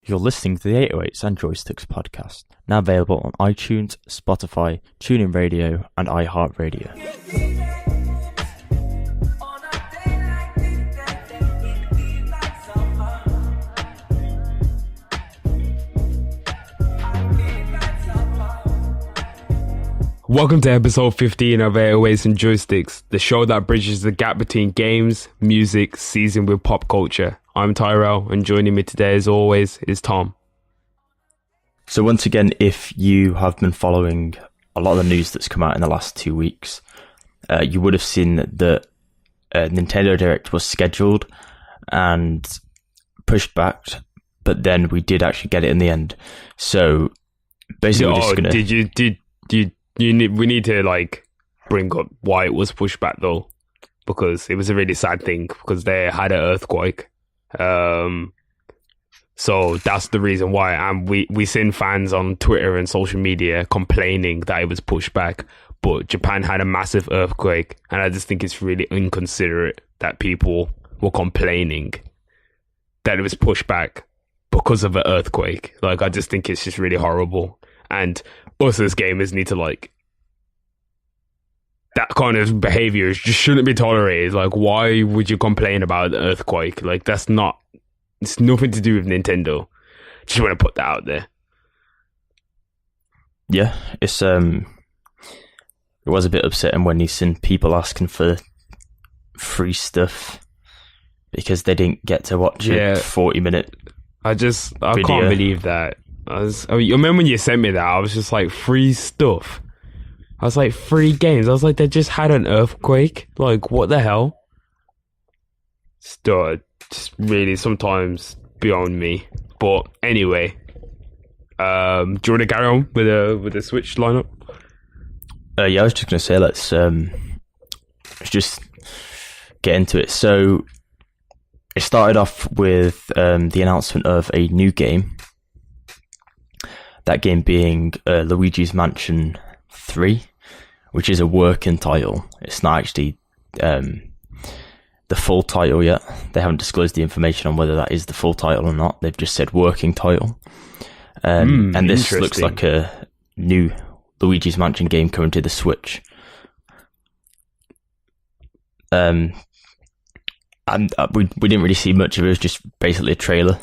You're listening to the 808s and Joysticks podcast, now available on iTunes, Spotify, TuneIn Radio, and iHeartRadio. Welcome to episode 15 of 808s and Joysticks, the show that bridges the gap between games, music, seasoned with pop culture. I'm Tairell, and joining me today, as always, is Tom. So once again, if you have been following a lot of the news that's come out in the last 2 weeks, you would have seen that Nintendo Direct was scheduled and pushed back, but then we did actually get it in the end. So basically, we're just gonna... We need to bring up why it was pushed back though, because it was a really sad thing because they had an earthquake. So that's the reason why. And we seen fans on Twitter and social media complaining that it was pushed back, but Japan had a massive earthquake, and I just think it's really inconsiderate that people were complaining that it was pushed back because of an earthquake. I just think it's just really horrible. And us as gamers need to that kind of behavior just shouldn't be tolerated. Why would you complain about the earthquake? It's nothing to do with Nintendo. Just want to put that out there. Yeah, it was a bit upsetting when you seen people asking for free stuff because they didn't get to watch a 40-minute I can't believe that. I remember when you sent me that, I was just like, free stuff. I was like, free games. I was like, they just had an earthquake. What the hell? Just really sometimes beyond me. But anyway, do you want to carry on with the Switch lineup? Yeah, I was just going to say, let's just get into it. So it started off with the announcement of a new game. That game being Luigi's Mansion 3, which is a working title. It's not actually the full title yet. They haven't disclosed the information on whether that is the full title or not. They've just said working title. And this looks like a new Luigi's Mansion game coming to the Switch. And we didn't really see much of it. It was just basically a trailer.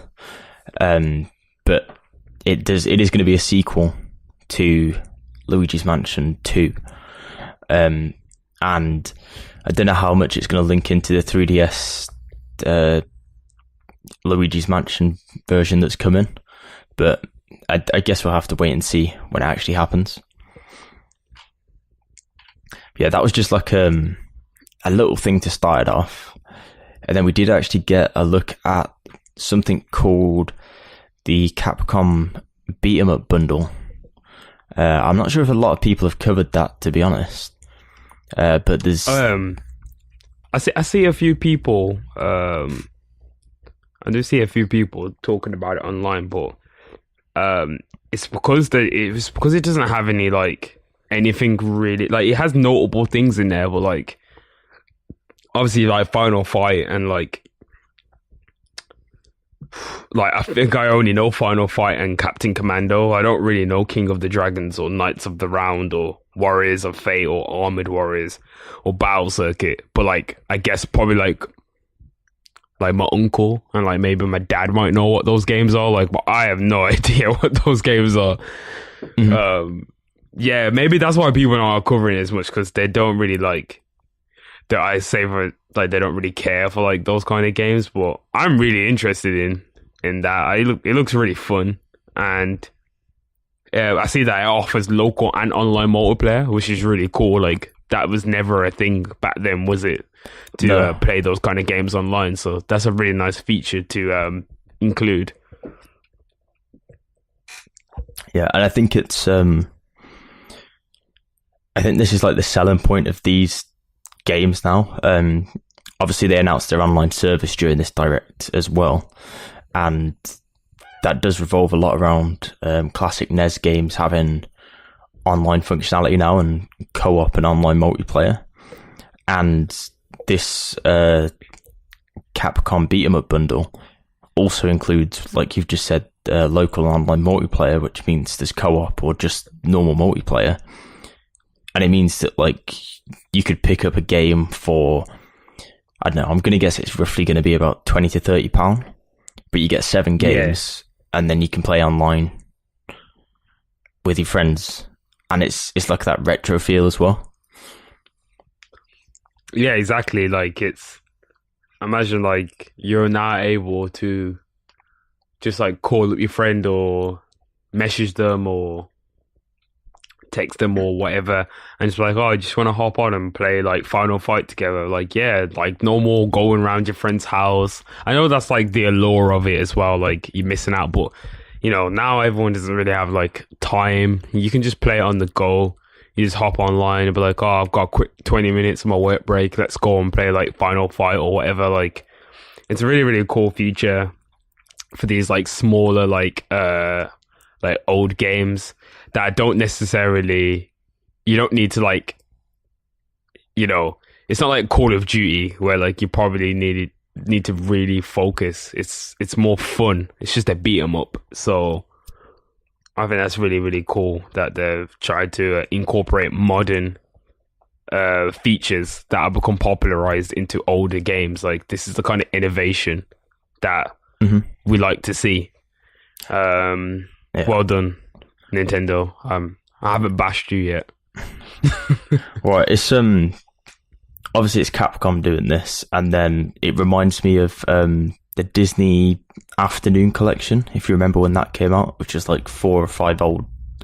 But it is going to be a sequel to Luigi's Mansion 2. And I don't know how much it's going to link into the 3DS Luigi's Mansion version that's coming, but I guess we'll have to wait and see when it actually happens. Yeah, that was just a little thing to start it off. And then we did actually get a look at something called the Capcom Beat 'em Up bundle. I'm not sure if a lot of people have covered that, to be honest. But there's I see a few people I do see a few people talking about it online, but it's because it doesn't have any anything really, it has notable things in there, but obviously Final Fight and I think I only know Final Fight and Captain Commando. I don't really know King of the Dragons or Knights of the Round or Warriors of Fate or Armored Warriors or Battle Circuit. But I guess probably my uncle and maybe my dad might know what those games are. But I have no idea what those games are. Mm-hmm. Yeah, maybe that's why people aren't covering it as much, because they don't really that I say for they don't really care for those kind of games, but I'm really interested in that. It looks really fun, and I see that it offers local and online multiplayer, which is really cool. That was never a thing back then, was it? To play those kind of games online, so that's a really nice feature to include. Yeah, and I think it's I think this is the selling point of these games now. Obviously they announced their online service during this direct as well, and that does revolve a lot around classic NES games having online functionality now and co-op and online multiplayer. And this Capcom Beat 'em Up bundle also includes, like you've just said, local online multiplayer, which means there's co-op or just normal multiplayer. And it means that, like, you could pick up a game for, I don't know, I'm going to guess it's roughly going to be about £20 to £30, but you get 7 games, and then you can play online with your friends, and it's like that retro feel as well. Yeah, exactly. Like, imagine, like, you're now able to just, like, call up your friend or message them or text them or whatever, and it's like, oh, I just want to hop on and play, like, Final Fight together. Like, yeah, like, no more going around your friend's house. I know that's, like, the allure of it as well, like, you're missing out, but, you know, now everyone doesn't really have, like, time. You can just play it on the go. You just hop online and be like, oh, I've got a quick 20 minutes of my work break, let's go and play, like, Final Fight or whatever. Like, it's a really, really cool feature for these, like, smaller, like old games that don't necessarily, you don't need to, like, you know, it's not like Call of Duty where, like, you probably need to really focus. It's more fun. It's just a beat 'em up. So I think that's really, really cool that they've tried to incorporate modern features that have become popularized into older games. Like, this is the kind of innovation that we like to see. Well done, Nintendo. I haven't bashed you yet. Right, it's obviously it's Capcom doing this, and then it reminds me of the Disney Afternoon Collection, if you remember when that came out, which is like 4 or 5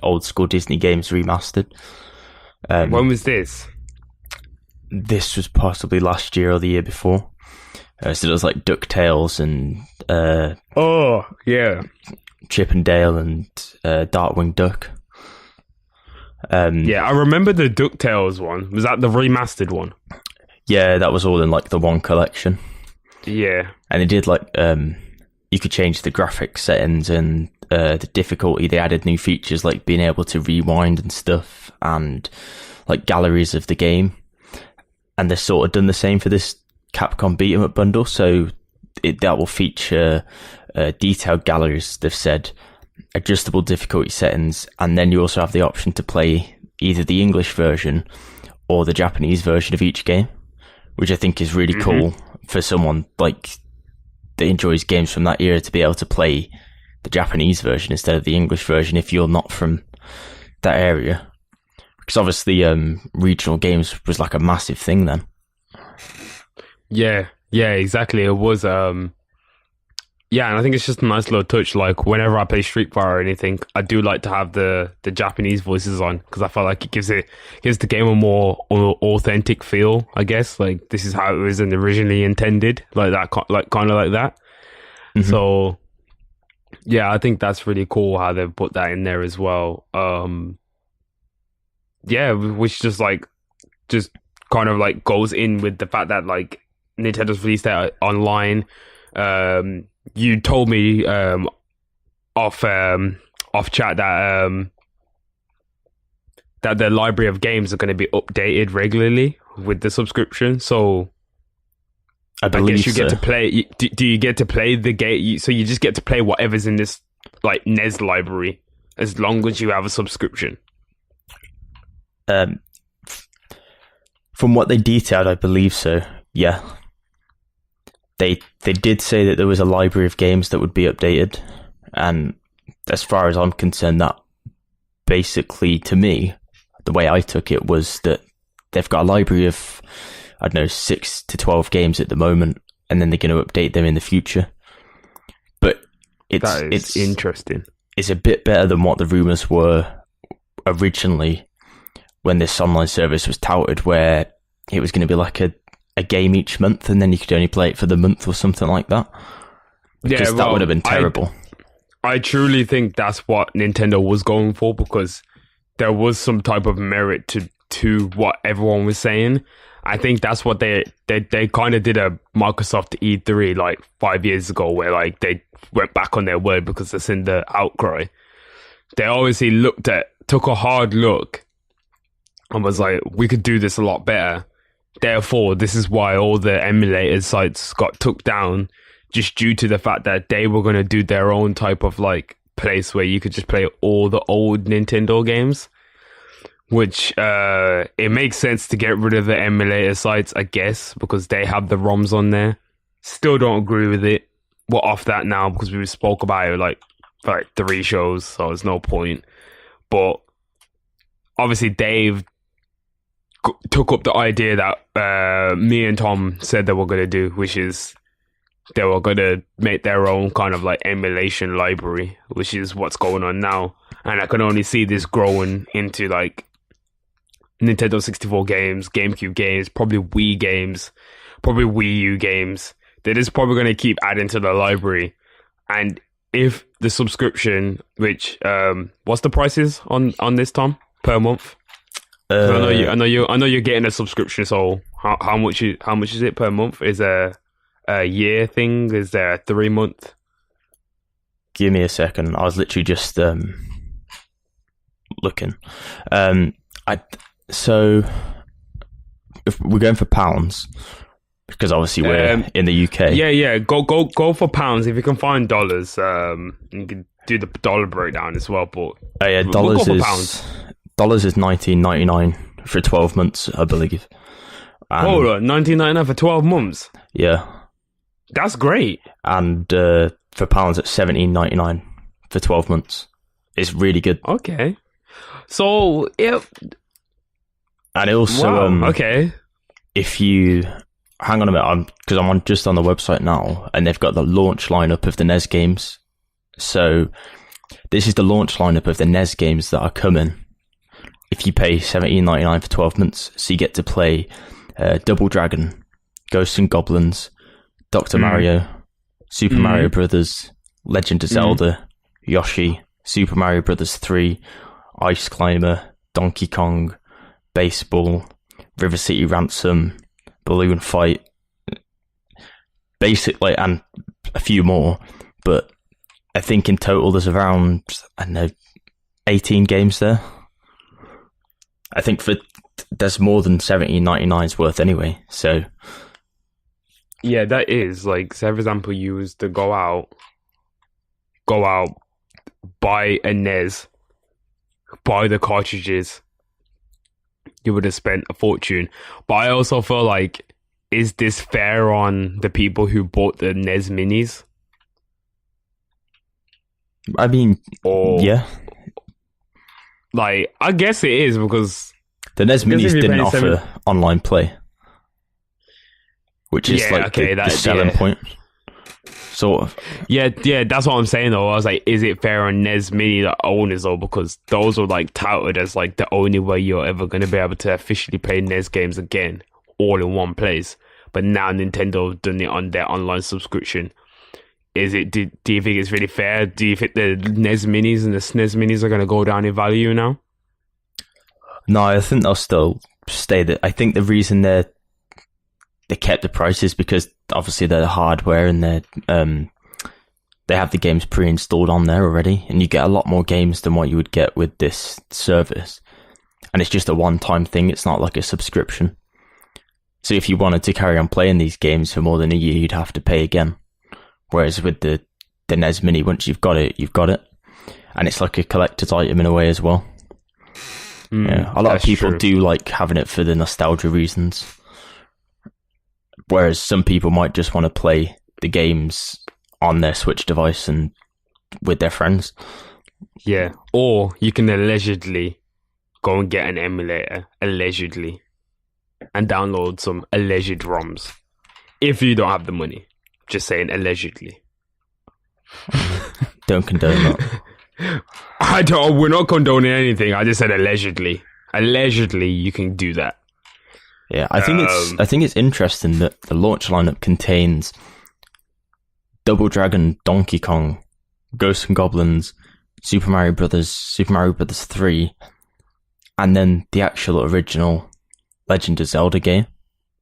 old school Disney games remastered. When was this? This was possibly last year or the year before. So it was like DuckTales and oh yeah, Chip and Dale and Darkwing Duck. Yeah, I remember the DuckTales one. Was that the remastered one? Yeah, that was all in like the one collection. Yeah, and they did like you could change the graphics settings and the difficulty. They added new features like being able to rewind and stuff, and like galleries of the game. And they've sort of done the same for this Capcom beat 'em up bundle, so that will feature detailed galleries, they've said, adjustable difficulty settings, and then you also have the option to play either the English version or the Japanese version of each game, which I think is really cool for someone like that enjoys games from that era to be able to play the Japanese version instead of the English version if you're not from that area. Because obviously regional games was like a massive thing then. Yeah, exactly. It was, and I think it's just a nice little touch. Like, whenever I play Street Fighter or anything, I do like to have the Japanese voices on, because I feel like it gives the game a more authentic feel, I guess. Like, this is how it was originally intended, like that, like kind of like that. So, yeah, I think that's really cool how they've put that in there as well. Yeah, which just kind of like goes in with the fact that like Nintendo's released that online. You told me off chat that that the library of games are going to be updated regularly with the subscription. So I guess you get to play. Do you get to play the game? So you just get to play whatever's in this like NES library as long as you have a subscription. From what they detailed, I believe so. Yeah. They did say that there was a library of games that would be updated, and as far as I'm concerned, that basically, to me, the way I took it was that they've got a library of, I don't know, 6 to 12 games at the moment, and then they're going to update them in the future. But it's interesting. It's a bit better than what the rumours were originally when this online service was touted, where it was going to be like a game each month, and then you could only play it for the month or something like that. Because that would have been terrible. I truly think that's what Nintendo was going for, because there was some type of merit to what everyone was saying. I think that's what they kind of did a Microsoft E3 like 5 years ago, where like they went back on their word because they've seen the outcry. They obviously took a hard look and was like, we could do this a lot better. Therefore, this is why all the emulator sites got took down, just due to the fact that they were going to do their own type of like place where you could just play all the old Nintendo games, which it makes sense to get rid of the emulator sites, I guess, because they have the ROMs on there. Still don't agree with it. We're off that now because we spoke about it like for like 3 shows, so there's no point. But obviously Dave took up the idea that me and Tom said they were going to do, which is they were going to make their own kind of like emulation library, which is what's going on now. And I can only see this growing into like Nintendo 64 games, GameCube games, probably Wii games, probably Wii U games. They're just probably going to keep adding to the library. And if the subscription, which what's the prices on this, Tom, per month? I know you're getting a subscription. So how much is it per month? Is there a year thing? Is there a 3-month? Give me a second. I was literally just looking. So if we're going for pounds, because obviously we're in the UK. Yeah. Go for pounds. If you can find dollars, you can do the dollar breakdown as well. But dollars we'll is pounds. Dollars is $19.99 for 12 months, I believe. Hold on, $19.99 for 12 months. Yeah, that's great. And for pounds, it's $17.99 for 12 months. It's really good. Okay, so yeah, and it also okay. If you hang on a minute, because I'm just on the website now, and they've got the launch lineup of the NES games. So this is the launch lineup of the NES games that are coming. If you pay $17.99 for 12 months, so you get to play Double Dragon, Ghosts and Goblins, Dr. Mario, Super Mario Brothers, Legend of Zelda, Yoshi, Super Mario Brothers 3, Ice Climber, Donkey Kong, Baseball, River City Ransom, Balloon Fight, basically, and a few more. But I think in total there's around, 18 games there. I think there's more than $17.99's worth anyway. So yeah, that is like, say for example, you was to go out, buy a NES, buy the cartridges, you would have spent a fortune. But I also feel like, is this fair on the people who bought the NES minis? I mean, yeah. Like, I guess it is, because the NES minis didn't offer online play, which is the selling point. Sort of. Yeah, that's what I'm saying though. I was like, is it fair on NES Mini owners though? Because those were like touted as like the only way you're ever going to be able to officially play NES games again, all in one place. But now Nintendo have done it on their online subscription. Is it? Do you think it's really fair? Do you think the NES Minis and the SNES Minis are going to go down in value now? No, I think they'll still stay there. I think the reason they kept the prices because obviously they're hardware and they have the games pre-installed on there already, and you get a lot more games than what you would get with this service. And it's just a one-time thing. It's not like a subscription. So if you wanted to carry on playing these games for more than a year, you'd have to pay again. Whereas with the NES Mini, once you've got it, you've got it. And it's like a collector's item in a way as well. Yeah, a lot of people do like having it for the nostalgia reasons. Whereas some people might just want to play the games on their Switch device and with their friends. Yeah, or you can allegedly go and get an emulator, allegedly, and download some alleged ROMs. If you don't have the money. Just saying allegedly. Don't condone that. We're not condoning anything. I just said allegedly. Allegedly, you can do that. Yeah, I think it's interesting that the launch lineup contains Double Dragon, Donkey Kong, Ghosts and Goblins, Super Mario Brothers 3, and then the actual original Legend of Zelda game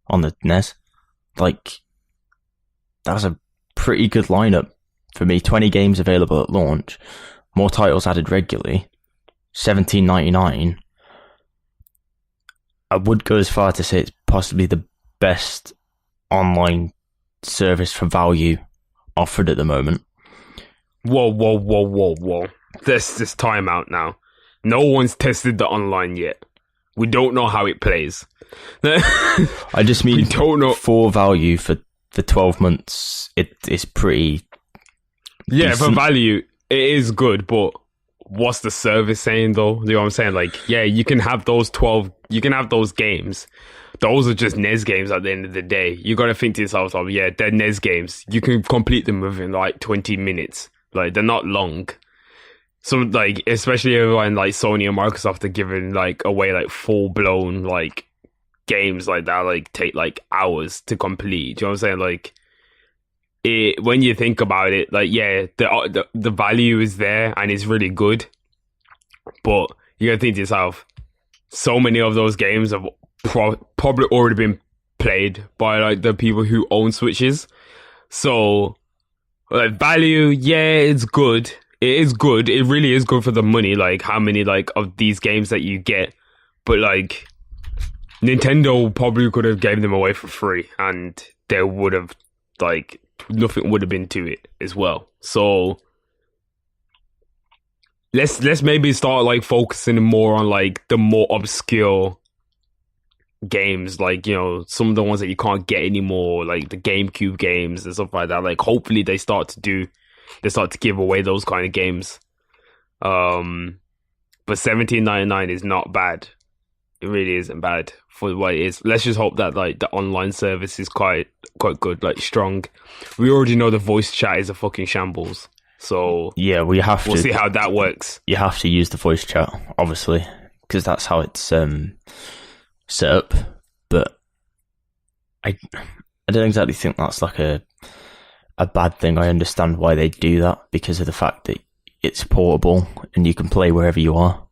on the NES. Like, that was a pretty good lineup for me. 20 games available at launch, more titles added regularly, $17.99. I would go as far to say it's possibly the best online service for value offered at the moment. Whoa. This time out now. No one's tested the online yet. We don't know how it plays. I just mean, we don't know. For value for the 12 months, it is pretty decent. For value, it is good, but what's the service saying though? You know what I'm saying? Like, yeah, you can have those games. Those are just NES games at the end of the day. You gotta think to yourself, oh, yeah, they're NES games. You can complete them within like 20 minutes. Like, they're not long. So, like, especially when like Sony and Microsoft are giving like away like full blown like games like that, like take like hours to complete. Do you know what I'm saying? Like, when you think about it, like, yeah, the value is there and it's really good, but you gotta think to yourself, so many of those games have probably already been played by like the people who own Switches. So, like, value, yeah, it's good. It is good. It really is good for the money. Like, how many like of these games that you get, but like, Nintendo probably could have gave them away for free, and there would have like nothing would have been to it as well. So let's maybe start like focusing more on like the more obscure games, like, you know, some of the ones that you can't get anymore, like the GameCube games and stuff like that. Like, hopefully they start to give away those kind of games. But $17.99 is not bad. It really isn't bad for what it is. Let's just hope that like the online service is quite good, like strong. We already know the voice chat is a fucking shambles. So yeah, we'll see how that works. You have to use the voice chat, obviously, because that's how it's set up. But I don't exactly think that's like a bad thing. I understand why they do that, because of the fact that it's portable and you can play wherever you are.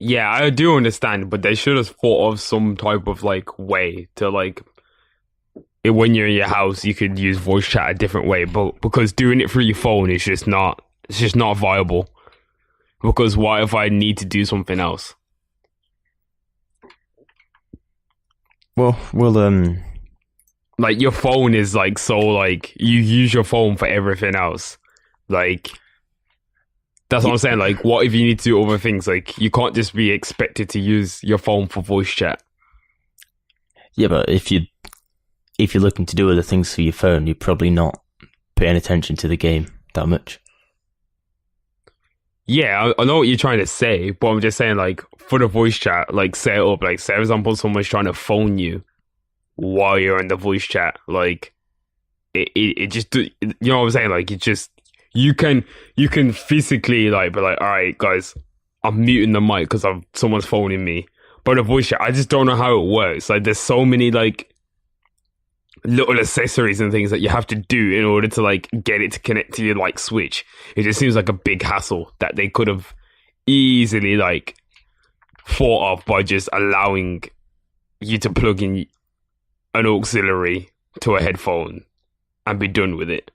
Yeah, I do understand, but they should have thought of some type of like way to like, when you're in your house, you could use voice chat a different way. But because doing it through your phone is just not viable. Because what if I need to do something else? Well, like, your phone is like, so like, you use your phone for everything else. Like, that's what I'm saying. Like, what if you need to do other things? Like, you can't just be expected to use your phone for voice chat. Yeah, but if you're looking to do other things for your phone, you're probably not paying attention to the game that much. Yeah, I know what you're trying to say, but I'm just saying, like, for the voice chat, like, set it up. Like, say, for example, someone's trying to phone you while you're in the voice chat. Like, it just, you know what I'm saying? Like, it just, you can physically, like, be like, all right, guys, I'm muting the mic because someone's phoning me. But the voice chat, I just don't know how it works. Like, there's so many, like, little accessories and things that you have to do in order to, like, get it to connect to your, like, Switch. It just seems like a big hassle that they could have easily, like, thought of by just allowing you to plug in an auxiliary to a headphone and be done with it.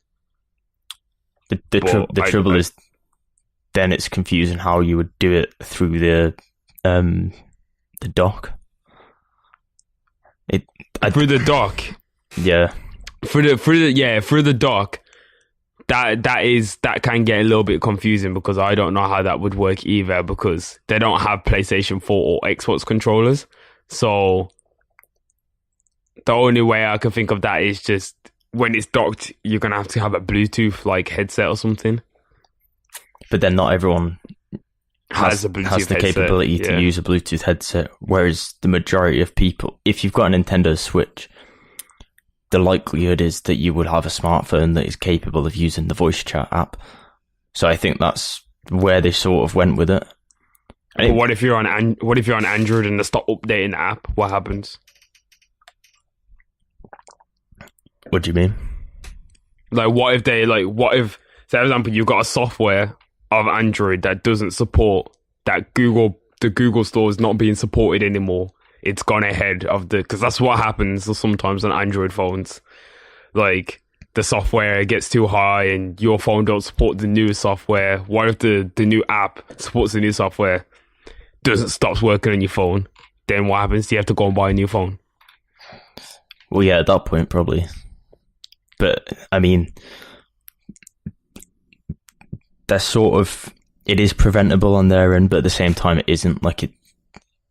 The trouble is, then it's confusing how you would do it through the dock. Through the dock. Yeah. Through the dock. That can get a little bit confusing, because I don't know how that would work either, because they don't have PlayStation 4 or Xbox controllers. So the only way I can think of that is just when it's docked, you're gonna have to have a Bluetooth like headset or something. But then not everyone has a Bluetooth has the headset, capability to use a Bluetooth headset, whereas the majority of people, if you've got a Nintendo Switch, the likelihood is that you would have a smartphone that is capable of using the voice chat app. So I think that's where they sort of went with it. But what if you're on Android and they stop updating the app? What happens? What do you mean? Like, what if, say, for example, you've got a software of Android that doesn't support that the Google store is not being supported anymore. It's gone ahead of because that's what happens sometimes on Android phones. Like, the software gets too high and your phone don't support the new software. What if the new app supports the new software, stops working on your phone? Then what happens? Do you have to go and buy a new phone? Well, yeah, at that point, probably. But I mean, they're sort of, it is preventable on their end, but at the same time, it isn't. Like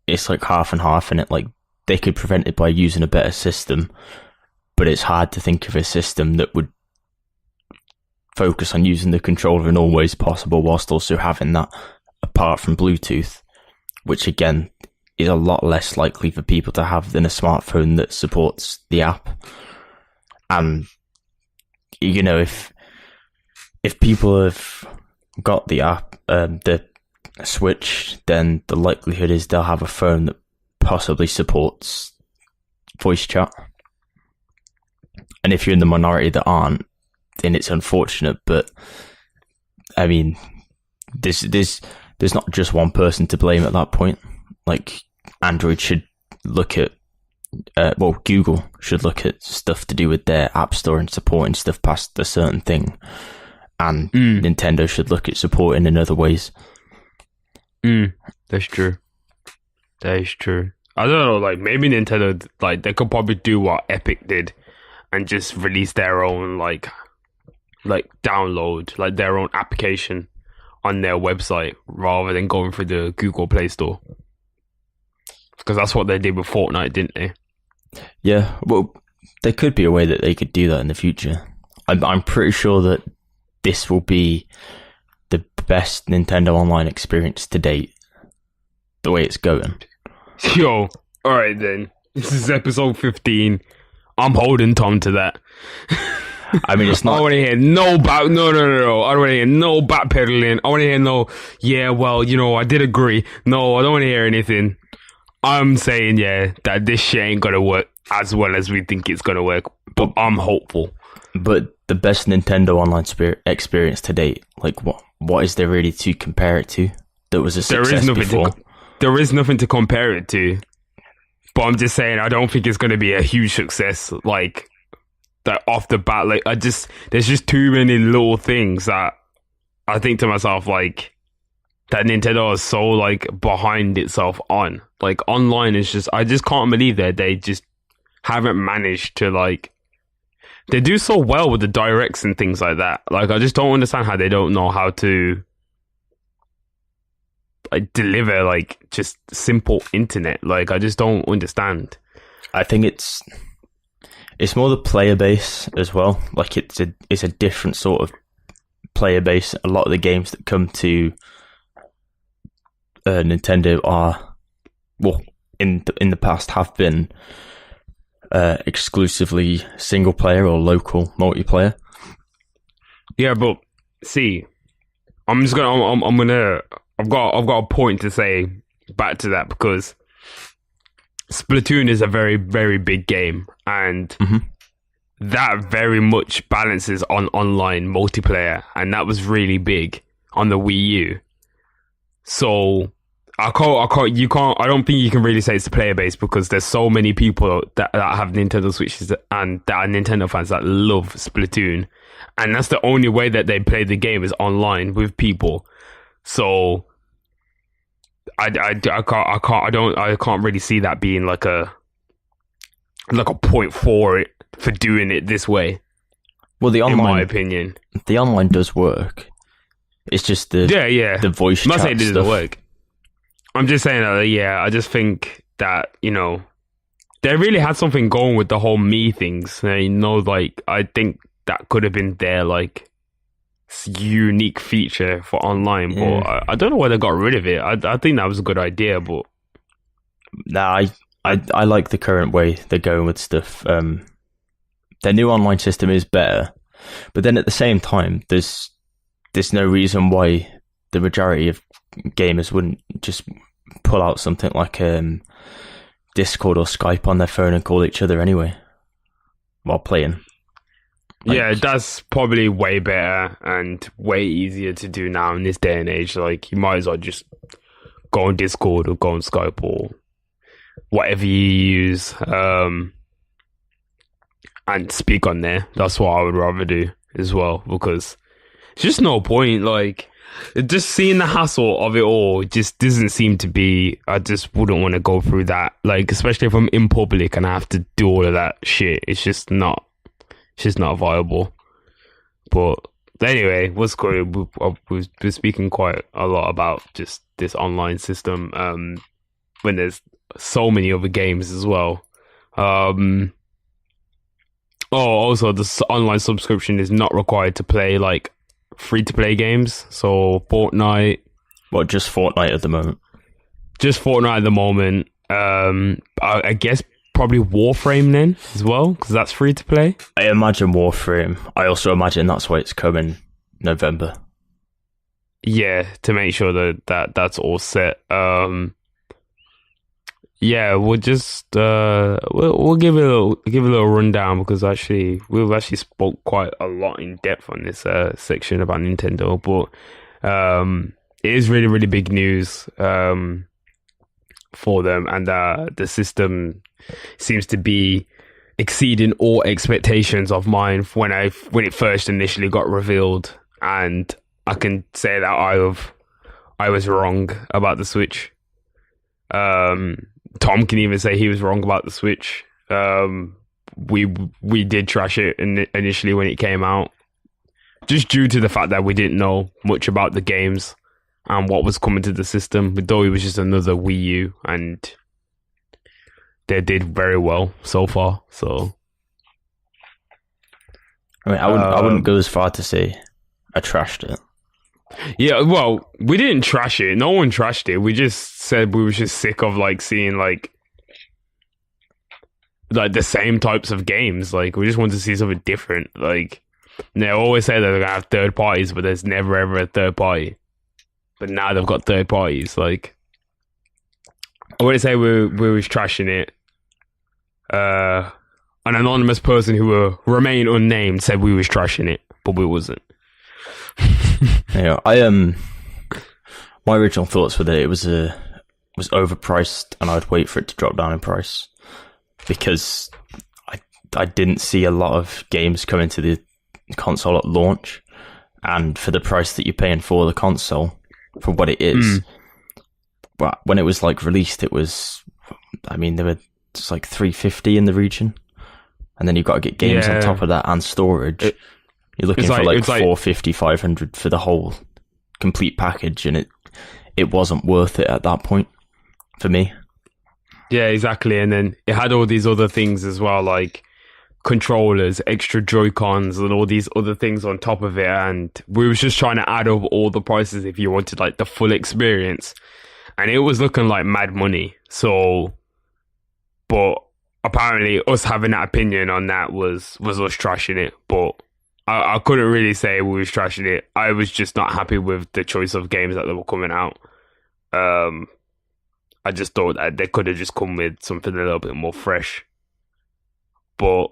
it's like half and half in it. Like they could prevent it by using a better system, but it's hard to think of a system that would focus on using the controller in all ways possible whilst also having that apart from Bluetooth, which again is a lot less likely for people to have than a smartphone that supports the app. And you know, if people have got the app, the Switch, then the likelihood is they'll have a phone that possibly supports voice chat. And if you're in the minority that aren't, then it's unfortunate. But I mean, there's not just one person to blame at that point. Like Android should look at, Google should look at stuff to do with their app store and supporting stuff past a certain thing, and Nintendo should look at supporting in other ways. That's true. That is true. I don't know, like maybe Nintendo, like they could probably do what Epic did and just release their own like download, like their own application on their website rather than going through the Google Play Store. Because that's what they did with Fortnite, didn't they? Yeah, well, there could be a way that they could do that in the future. I'm pretty sure that this will be the best Nintendo Online experience to date, the way it's going. Yo, alright then. This is episode 15. I'm holding Tom to that. I mean, it's not... I want to hear no. I don't want to hear no backpedaling. I want to hear no, yeah, well, you know, I did agree. No, I don't want to hear anything. I'm saying, yeah, that this shit ain't gonna work as well as we think it's gonna work, but I'm hopeful. But the best Nintendo Online experience to date, like what is there really to compare it to that was a success before? There is nothing to compare it to, but I'm just saying I don't think it's gonna be a huge success, like that off the bat. Like there's just too many little things that I think to myself, like, that Nintendo is so like behind itself on. Like online is just, I just can't believe that they just haven't managed to, like, they do so well with the directs and things like that. Like I just don't understand how they don't know how to like deliver like just simple internet. Like I just don't understand. I think it's more the player base as well. Like it's a different sort of player base. A lot of the games that come to Nintendo are, well, in the past have been exclusively single player or local multiplayer. Yeah, but see, I've got a point to say back to that, because Splatoon is a very, very big game, and that very much balances on online multiplayer, and that was really big on the Wii U. So I don't think you can really say it's the player base, because there's so many people that have Nintendo Switches and that are Nintendo fans that love Splatoon, and that's the only way that they play the game is online with people. So I can't really see that being like a point for it, for doing it this way. Well, the online, in my opinion, the online does work. It's just the voice chat I'm not saying it stuff. doesn't work. I'm just saying that, I just think that, you know, they really had something going with the whole me things. You know, like, I think that could have been their, like, unique feature for online. Yeah. But I don't know why they got rid of it. I think that was a good idea, but... Nah, I like the current way they're going with stuff. Their new online system is better. But then at the same time, there's no reason why the majority of gamers wouldn't just pull out something like Discord or Skype on their phone and call each other anyway while playing. Like, yeah, that's probably way better and way easier to do now in this day and age. Like, you might as well just go on Discord or go on Skype or whatever you use, and speak on there. That's what I would rather do as well, because it's just no point. Like, just seeing the hassle of it all just doesn't seem to be. I just wouldn't want to go through that. Like, especially if I'm in public and I have to do all of that shit. It's just not. It's just not viable. But anyway, what's good? We've been speaking quite a lot about just this online system. When there's so many other games as well. Also, the online subscription is not required to play like free-to-play games. So Fortnite. What, just Fortnite at the moment? Just Fortnite at the moment. I guess probably Warframe then as well, because that's free-to-play. I imagine Warframe. I also imagine that's why it's coming November. Yeah, to make sure that's all set. Yeah, we'll just we'll give it a little rundown, because we've actually spoke quite a lot in depth on this section about Nintendo, but it is really, really big news for them, and the system seems to be exceeding all expectations of mine when it first initially got revealed, and I can say that I was wrong about the Switch. Tom can even say he was wrong about the Switch. We did trash it initially when it came out, just due to the fact that we didn't know much about the games and what was coming to the system. We thought it was just another Wii U, and they did very well so far. So, I mean, I wouldn't go as far to say I trashed it. Yeah, well, we didn't trash it. No one trashed it. We just said we were just sick of like seeing like the same types of games. Like, we just wanted to see something different. Like, they always say that they're gonna have third parties, but there's never ever a third party. But now they've got third parties. Like, I wouldn't say we was trashing it. An anonymous person who will remain unnamed said we was trashing it, but we wasn't. Yeah, my original thoughts were that it was overpriced, and I'd wait for it to drop down in price, because I didn't see a lot of games coming to the console at launch, and for the price that you're paying for the console, for what it is. But when it was like released, it was, I mean, there were just like $350 in the region, and then you've got to get games on top of that and storage. You're looking for like $450, $500 for the whole complete package, and it wasn't worth it at that point for me. Yeah, exactly. And then it had all these other things as well, like controllers, extra Joy-Cons, and all these other things on top of it. And we was just trying to add up all the prices if you wanted like the full experience, and it was looking like mad money. So, but apparently us having that opinion on that was us trashing it. But I couldn't really say we was trashing it. I was just not happy with the choice of games that they were coming out. I just thought that they could have just come with something a little bit more fresh. But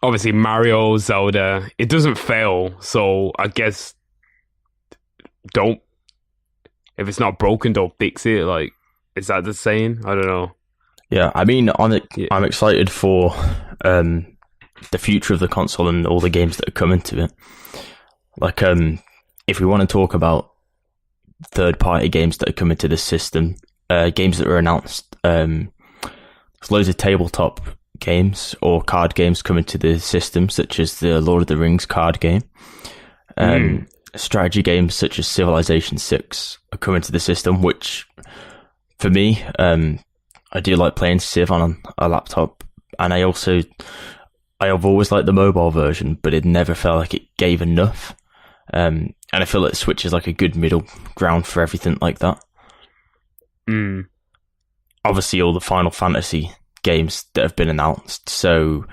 obviously Mario, Zelda, it doesn't fail. So I guess if it's not broken, don't fix it. Like, is that the saying? I don't know. Yeah, I mean, I'm excited for the future of the console and all the games that are coming to it. Like, if we want to talk about third-party games that are coming to the system, games that were announced, there's loads of tabletop games or card games coming to the system, such as the Lord of the Rings card game. Strategy games such as Civilization 6 are coming to the system, which, for me, I do like playing Civ on a laptop, and I've always liked the mobile version, but it never felt like it gave enough. And I feel like Switch is like a good middle ground for everything like that. Obviously, all the Final Fantasy games that have been announced. So,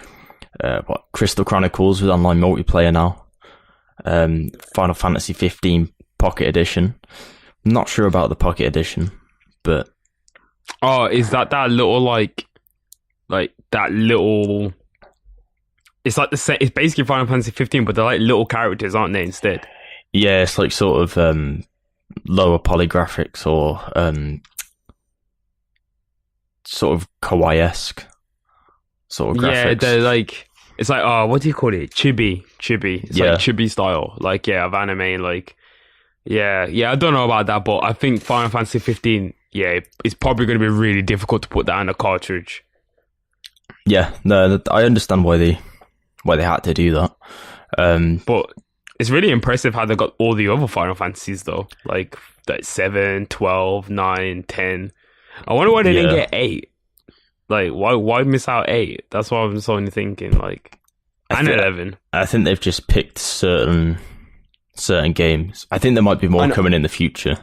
Crystal Chronicles with online multiplayer now. Final Fantasy 15 Pocket Edition. I'm not sure about the Pocket Edition, but... Oh, is that little, like that little... It's like it's basically Final Fantasy 15, but they're like little characters, aren't they, instead? Yeah, it's like sort of lower polygraphics, or sort of kawaii-esque sort of graphics. Yeah, they're like, it's like, what do you call it? Chibi. It's like chibi style, like, of anime, like, yeah, I don't know about that, but I think Final Fantasy 15, it's probably going to be really difficult to put that on a cartridge. Yeah, no, I understand why why they had to do that. But it's really impressive how they got all the other Final Fantasies though, like 7, 12, 9, 10. I wonder why they didn't get 8. Like, why miss out 8? That's what I'm sort of thinking. Like, and 11. I think they've just picked certain games. I think there might be more coming in the future.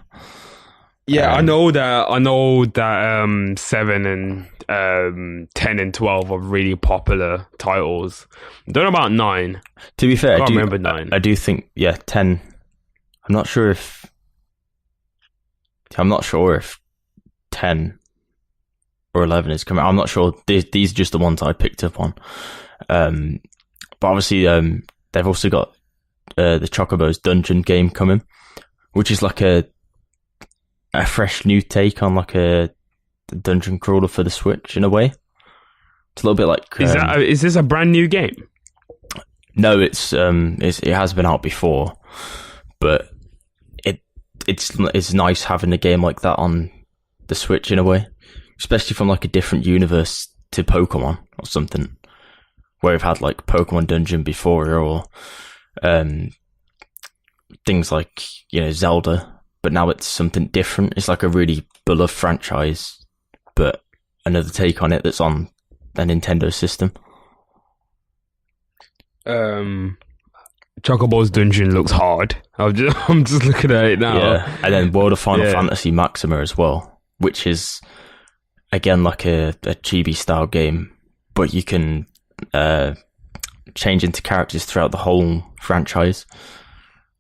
Yeah, I know that 7 and 10 and 12 are really popular titles. I don't know about 9. To be fair, I can't remember 9. I do think 10. I'm not sure if 10 or 11 is coming. I'm not sure. These are just the ones I picked up on. But obviously, they've also got the Chocobo's Dungeon game coming, which is like a fresh new take on like a dungeon crawler for the Switch in a way. It's a little bit like is this a brand new game? No, it has been out before, but it's nice having a game like that on the Switch in a way, especially from like a different universe to Pokemon or something, where we've had like Pokemon Dungeon before or things like Zelda. But now it's something different. It's like a really beloved franchise, but another take on it that's on a Nintendo system. Chocobo's Dungeon looks hard. I'm just looking at it now. Yeah, and then World of Final Fantasy Maxima as well, which is again like a chibi style game, but you can change into characters throughout the whole franchise.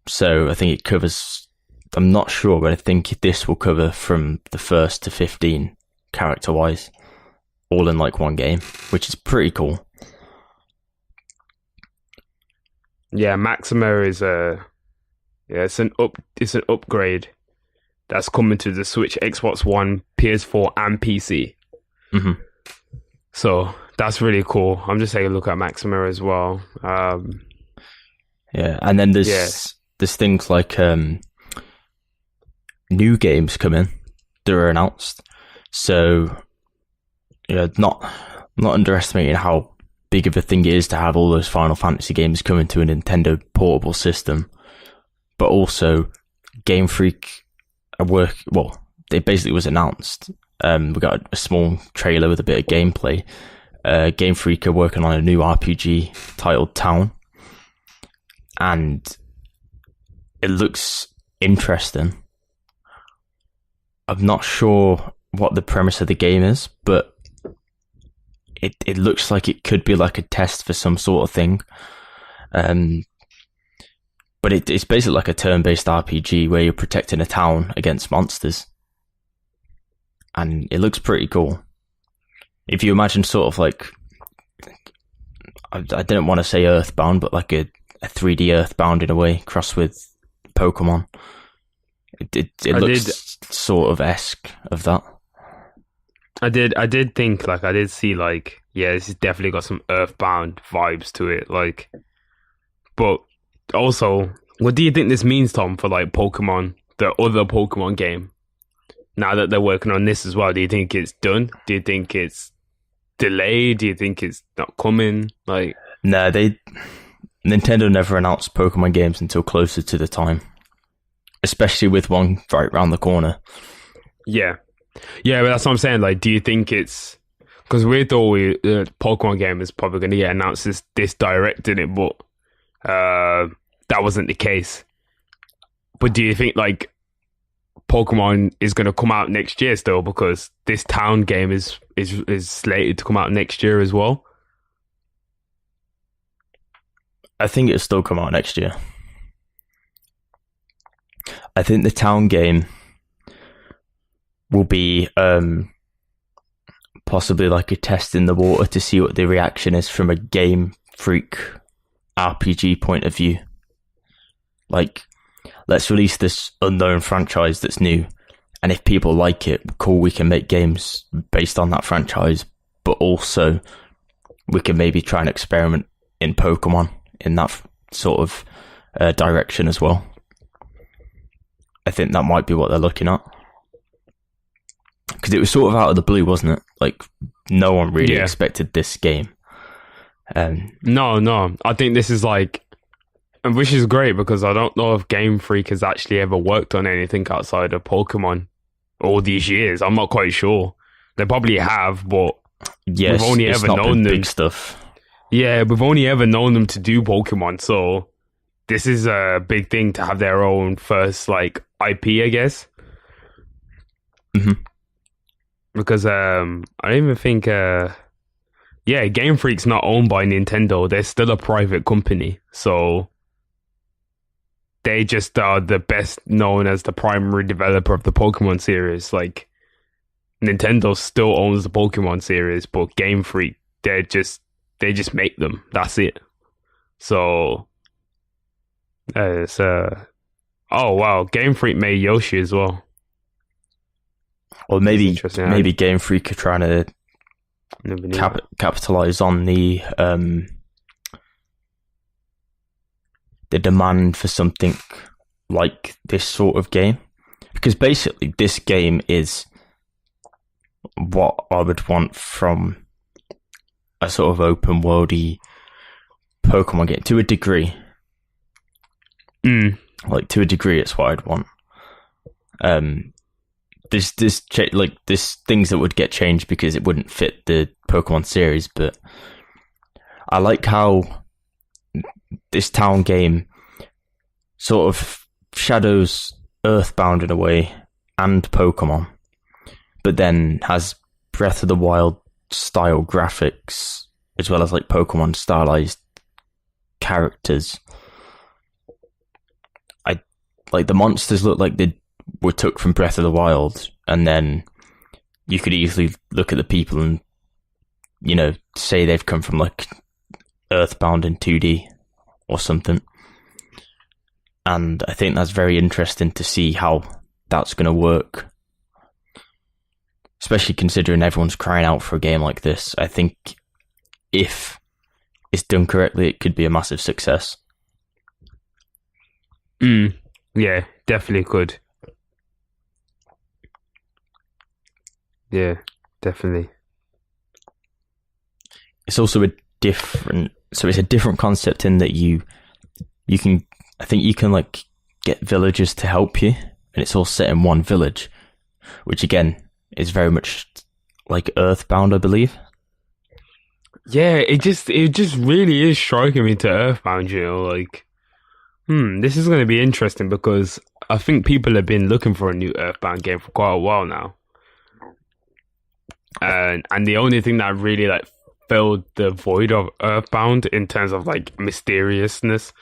So I think it covers. I'm not sure, but I think this will cover from the 1st to 15 character-wise, all in like one game, which is pretty cool. Yeah, Maxima is it's an upgrade that's coming to the Switch, Xbox One, PS4, and PC. Mm-hmm. So that's really cool. I'm just taking a look at Maxima as well. Yeah, and then there's things like new games come in that are announced. So, not underestimating how big of a thing it is to have all those Final Fantasy games coming to a Nintendo portable system. But also, Game Freak it basically was announced. We got a small trailer with a bit of gameplay. Game Freak are working on a new RPG titled Town. And it looks interesting. I'm not sure what the premise of the game is, but it looks like it could be like a test for some sort of thing. But it's basically like a turn-based RPG where you're protecting a town against monsters. And it looks pretty cool. If you imagine sort of like, I didn't want to say Earthbound, but like a 3D Earthbound in a way, crossed with Pokemon. It looks sort of esque of that. I did think like I did see like this has definitely got some Earthbound vibes to it. Like, but also, what do you think this means, Tom, for like Pokemon, the other Pokemon game? Now that they're working on this as well, do you think it's done? Do you think it's delayed? Do you think it's not coming? Like, no, Nintendo never announced Pokemon games until closer to the time. Especially with one right around the corner. Yeah, but that's what I'm saying. Like, do you think it's because we thought the Pokemon game is probably going to get announced this direct, didn't it? But that wasn't the case. But do you think like Pokemon is going to come out next year still, because this Town game is slated to come out next year as well? I think it'll still come out next year. I think the Town game will be possibly like a test in the water to see what the reaction is from a Game Freak RPG point of view. Like, let's release this unknown franchise that's new, and if people like it, cool, we can make games based on that franchise, but also we can maybe try and experiment in Pokemon in that sort of direction as well. I think that might be what they're looking at. Because it was sort of out of the blue, wasn't it? Like, no one really expected this game. No. I think this is like, and which is great because I don't know if Game Freak has actually ever worked on anything outside of Pokemon all these years. I'm not quite sure. They probably have, but yes, we've only ever known them. Big stuff. Yeah, we've only ever known them to do Pokemon, so this is a big thing to have their own first like IP, I guess. Mm-hmm. Because I don't even think Game Freak's not owned by Nintendo. They're still a private company, so they just are the best known as the primary developer of the Pokemon series. Like, Nintendo still owns the Pokemon series, but Game Freak, they just make them. That's it. So it's oh wow, Game Freak made Yoshi as well. Or maybe Game Freak are trying to capitalize on the demand for something like this sort of game, because basically this game is what I would want from a sort of open worldy Pokemon game to a degree. Like, to a degree, it's what I'd want. There's things that would get changed because it wouldn't fit the Pokemon series, but I like how this town game sort of shadows Earthbound in a way and Pokemon, but then has Breath of the Wild style graphics as well as like Pokemon stylized characters. I like the monsters look like they were took from Breath of the Wild, and then you could easily look at the people and, you know, say they've come from like Earthbound in 2D or something. And I think that's very interesting to see how that's going to work, especially considering everyone's crying out for a game like this. I think if it's done correctly, it could be a massive success. Yeah, definitely could. Yeah, definitely. It's also a different concept in that you can like get villagers to help you, and it's all set in one village, which again is very much like Earthbound, I believe. Yeah, it just really is striking me to Earthbound, you know, like, this is going to be interesting because I think people have been looking for a new Earthbound game for quite a while now. And the only thing that really like filled the void of Earthbound in terms of like mysteriousness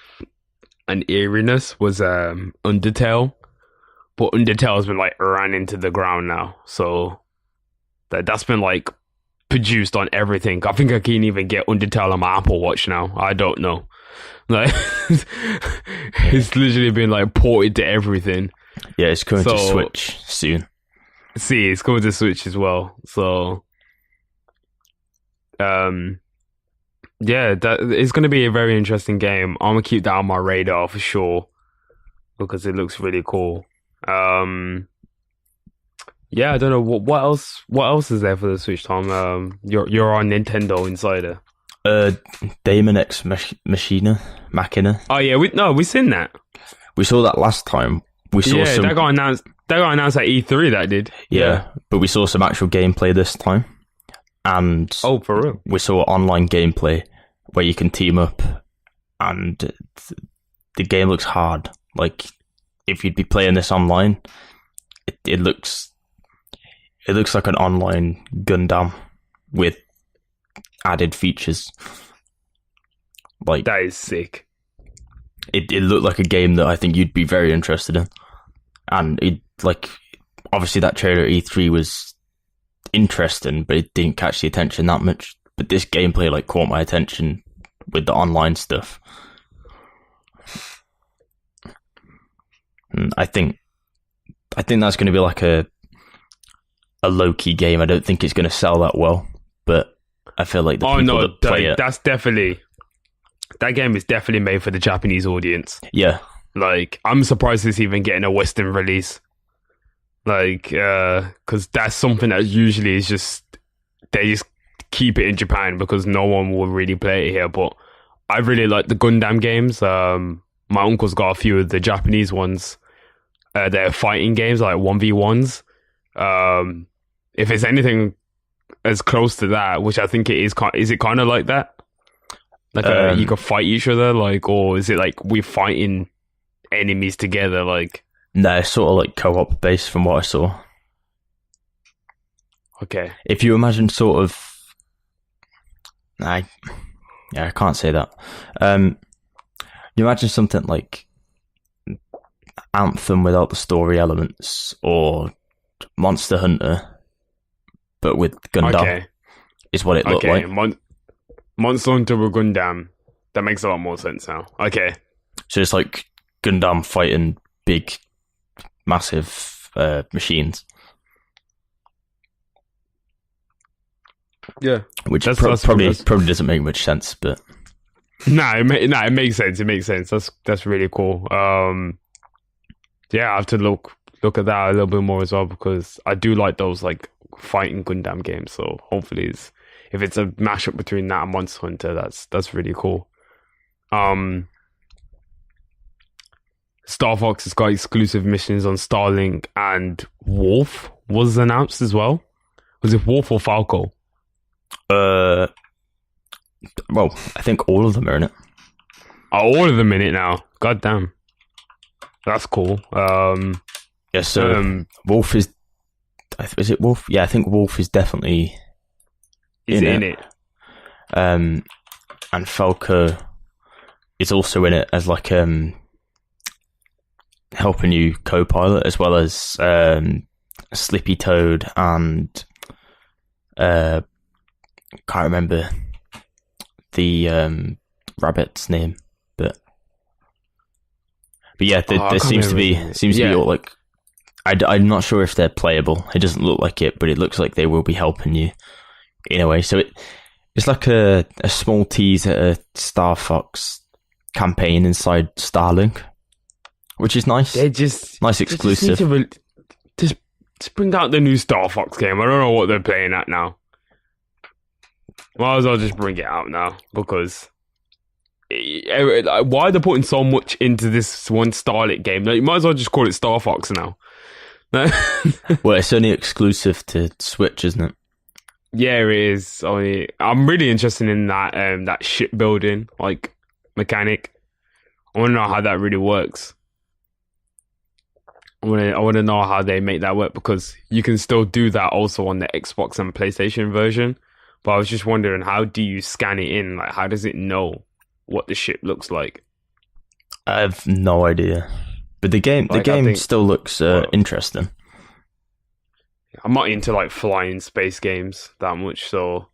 and eeriness was Undertale. But Undertale's been like ran into the ground now. So that's been like produced on everything. I think I can even get Undertale on my Apple Watch now. I don't know. Like it's literally been like ported to everything. Yeah, it's coming to Switch soon. See, it's coming to Switch as well. So yeah, that it's going to be a very interesting game. I'm gonna keep that on my radar for sure because it looks really cool. Yeah, I don't know what else. What else is there for the Switch, Tom? You're on Nintendo Insider. Daemon X Machina. Oh yeah, we seen that. We saw that last time. We saw some. That got announced. That got announced at E3. That did. Yeah, but we saw some actual gameplay this time, and oh, for real, we saw online gameplay where you can team up, and the game looks hard. Like, if you'd be playing this online, it looks like an online Gundam with added features. Like, that is sick. It looked like a game that I think you'd be very interested in, and it like obviously that trailer at E3 was interesting, but it didn't catch the attention that much. But this gameplay like caught my attention with the online stuff. And I think that's going to be like a low-key game. I don't think it's going to sell that well, but I feel like the people that play it... That game is definitely made for the Japanese audience. Yeah. Like, I'm surprised it's even getting a Western release. Like, because that's something that usually is just... They just keep it in Japan because no one will really play it here. But I really like the Gundam games. My uncle's got a few of the Japanese ones. They're fighting games, like 1v1s. If it's anything as close to that, which I think it is it kind of like that? Like you can fight each other, like, or is it like we're fighting enemies together? Like, no, it's sort of like co-op based from what I saw. Okay. If you imagine sort of, I can't say that. You imagine something like Anthem without the story elements, or Monster Hunter, but with Gundam, is what it looked like. Monster Hunter with Gundam. That makes a lot more sense now. Okay. So it's like Gundam fighting big, massive machines. Yeah. Which probably doesn't make much sense, but... it makes sense. It makes sense. That's really cool. Yeah, I have to look at that a little bit more as well, because I do like those like fighting Gundam games. So hopefully, if it's a mashup between that and Monster Hunter, that's really cool. Star Fox has got exclusive missions on Starlink, and Wolf was announced as well. Was it Wolf or Falco? Well, I think all of them are in it. All of them in it now. God damn. That's cool. Yeah, so Wolf is it Wolf? Yeah, I think Wolf is definitely in it. And Falco is also in it as like helping you co-pilot, as well as Slippy Toad and can't remember the rabbit's name, but yeah, there seems to be all like I'm not sure if they're playable. It doesn't look like it, but it looks like they will be helping you in a way. So it's like a small tease at a Star Fox campaign inside Starlink, which is nice. They just nice exclusive. Just bring out the new Star Fox game. I don't know what they're playing at now. Might as well just bring it out now, because why are they putting so much into this one Starlink game? Like, you might as well just call it Star Fox now. Well, it's only exclusive to Switch, isn't it? Yeah, it is. I'm really interested in that shipbuilding like mechanic. I want to know how that really works. I want to know how they make that work, because you can still do that also on the Xbox and PlayStation version. But I was just wondering, how do you scan it in? Like, how does it know what the ship looks like? I have no idea. But the game still looks interesting. I'm not into like flying space games that much, so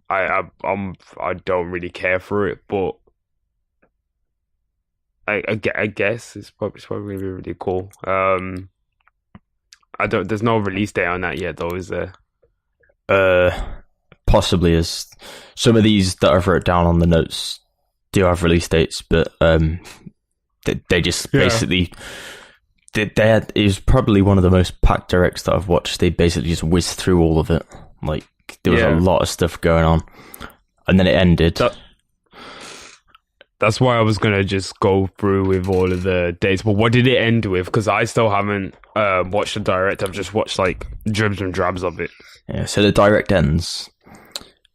I don't really care for it. But I guess it's probably gonna be really cool. There's no release date on that yet, though, is there? Possibly, as some of these that I've wrote down on the notes do have release dates, but they just basically it was probably one of the most packed directs that I've watched. They basically just whizzed through all of it. Like, there was a lot of stuff going on, and then it ended. That's why I was gonna just go through with all of the dates. But what did it end with? Because I still haven't watched the direct. I've just watched like dribs and drabs of it. Yeah, so the direct ends,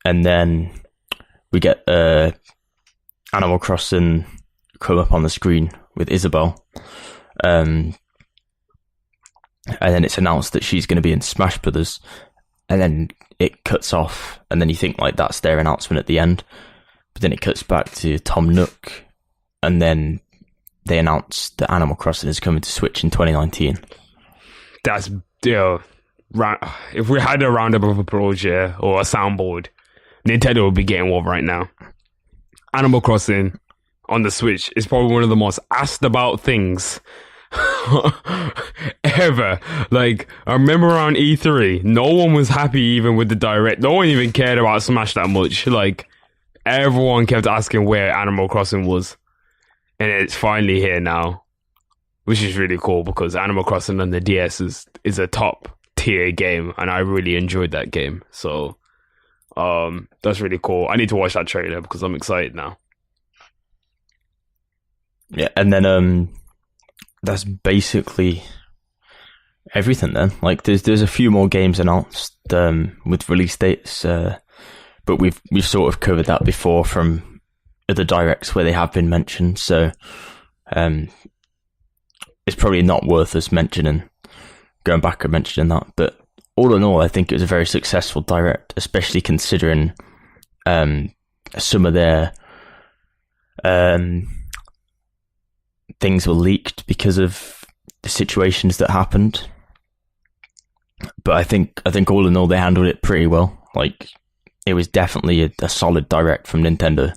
and then we get Animal Crossing come up on the screen with Isabel, and then it's announced that she's going to be in Smash Brothers, and then it cuts off, and then you think like that's their announcement at the end, but then it cuts back to Tom Nook, and then they announced that Animal Crossing is coming to Switch in 2019. That's if we had a roundup of applause, or a soundboard, Nintendo would be getting one right now. Animal Crossing on the Switch is probably one of the most asked about things ever. Like, I remember around E3, no one was happy even with the direct. No one even cared about Smash that much. Like, everyone kept asking where Animal Crossing was, and it's finally here now, which is really cool, because Animal Crossing on the DS is a top tier game, and I really enjoyed that game. So That's really cool. I need to watch that trailer because I'm excited now. Yeah, and then that's basically everything then. Like there's a few more games announced with release dates, but we've sort of covered that before from other directs where they have been mentioned. So it's probably not worth us going back and mentioning that. But all in all, I think it was a very successful direct, especially considering some of their things were leaked because of the situations that happened. But I think all in all, they handled it pretty well. Like, it was definitely a solid direct from Nintendo.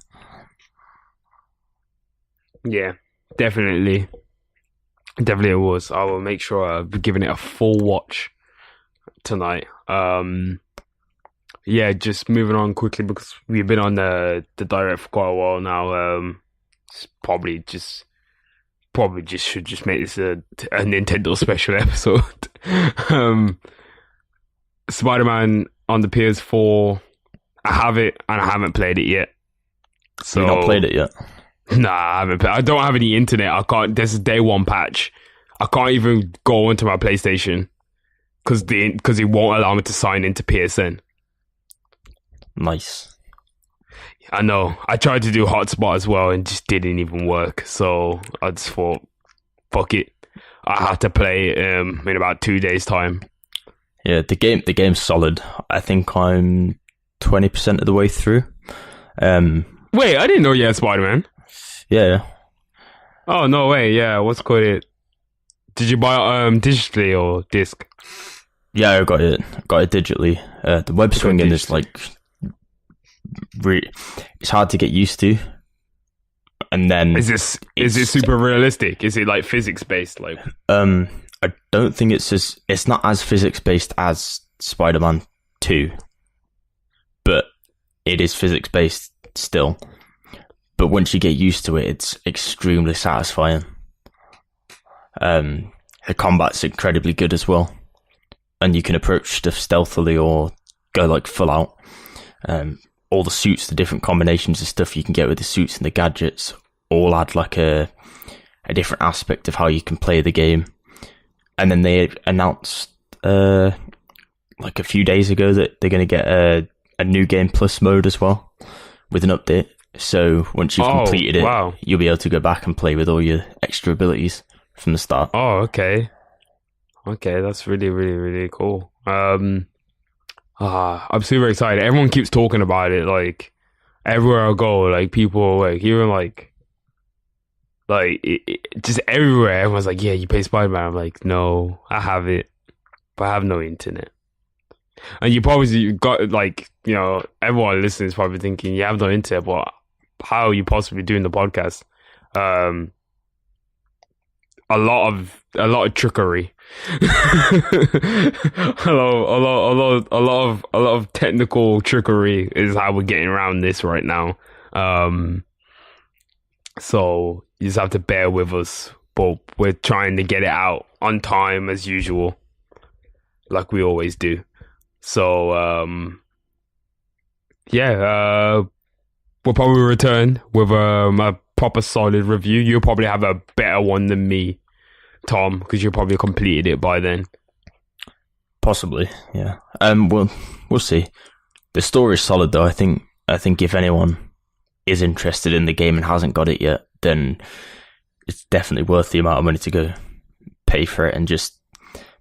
Yeah, definitely. Definitely it was. I will make sure I'll be giving it a full watch tonight. Yeah, just moving on quickly because we've been on the direct for quite a while now. Probably just should just make this a Nintendo special episode. Spider-Man on the PS4, I have it and I haven't played it yet. So you've not played it yet? Nah, I haven't. I don't have any internet. I can't. There's a day one patch. I can't even go onto my PlayStation because it won't allow me to sign into PSN. Nice. I know. I tried to do hotspot as well and just didn't even work. So I just thought, fuck it. I had to play it in about 2 days' time. Yeah, the game's solid. I think I'm 20% of the way through. Wait, I didn't know you had Spider-Man. Yeah. Oh, no way. Yeah, what's called it? Did you buy it digitally or disc? Yeah, I got it digitally. The web swinging is like it's hard to get used to. And then is it super realistic? Is it like physics based? Like I don't think it's not as physics based as Spider-Man 2, but it is physics based still. But once you get used to it, it's extremely satisfying. The combat's incredibly good as well, and you can approach stuff stealthily or go like full out. All the suits, the different combinations of stuff you can get with the suits and the gadgets, all add like a different aspect of how you can play the game. And then they announced like a few days ago that they're going to get a new game plus mode as well with an update. So once you've completed it, wow, you'll be able to go back and play with all your extra abilities from the start. Oh, okay. Okay, that's really, really, really cool. I'm super excited. Everyone keeps talking about it. Like everywhere I go, like people like even like just everywhere. Everyone's like, "Yeah, you play Spider-Man." I'm like, "No, I have it, but I have no internet." And you probably got like, you know, everyone listening is probably thinking, "You have no internet, but how are you possibly doing the podcast?" A lot of trickery. a lot of technical trickery is how we're getting around this right now. So you just have to bear with us, but we're trying to get it out on time as usual, like we always do. So we'll probably return with a proper solid review. You'll probably have a better one than me, Tom, because you probably completed it by then. Possibly, yeah. We'll see. The story is solid, though. I think if anyone is interested in the game and hasn't got it yet, then it's definitely worth the amount of money to go pay for it and just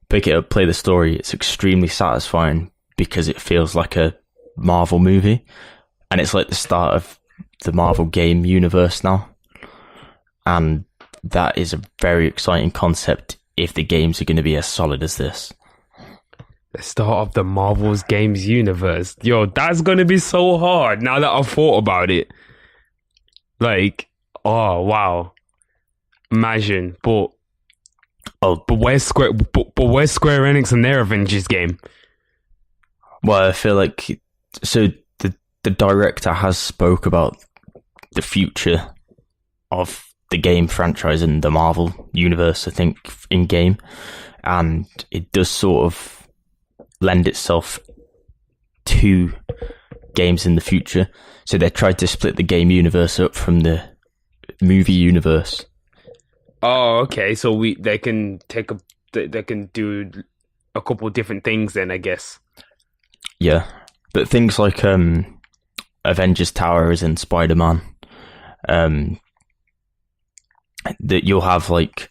pick it up, play the story. It's extremely satisfying because it feels like a Marvel movie, and it's like the start of the Marvel game universe now, and that is a very exciting concept if the games are going to be as solid as this. The start of the Marvel's games universe. Yo, that's going to be so hard now that I've thought about it. Like, oh, wow. Imagine, but where's Square Enix and their Avengers game? Well, I feel like, so the director has spoke about the future of the game franchise and the Marvel universe, I think, in game, and it does sort of lend itself to games in the future. So they tried to split the game universe up from the movie universe. Oh, okay. So they can do a couple of different things then, I guess. Yeah, but things like Avengers Towers and Spider-Man, that you'll have like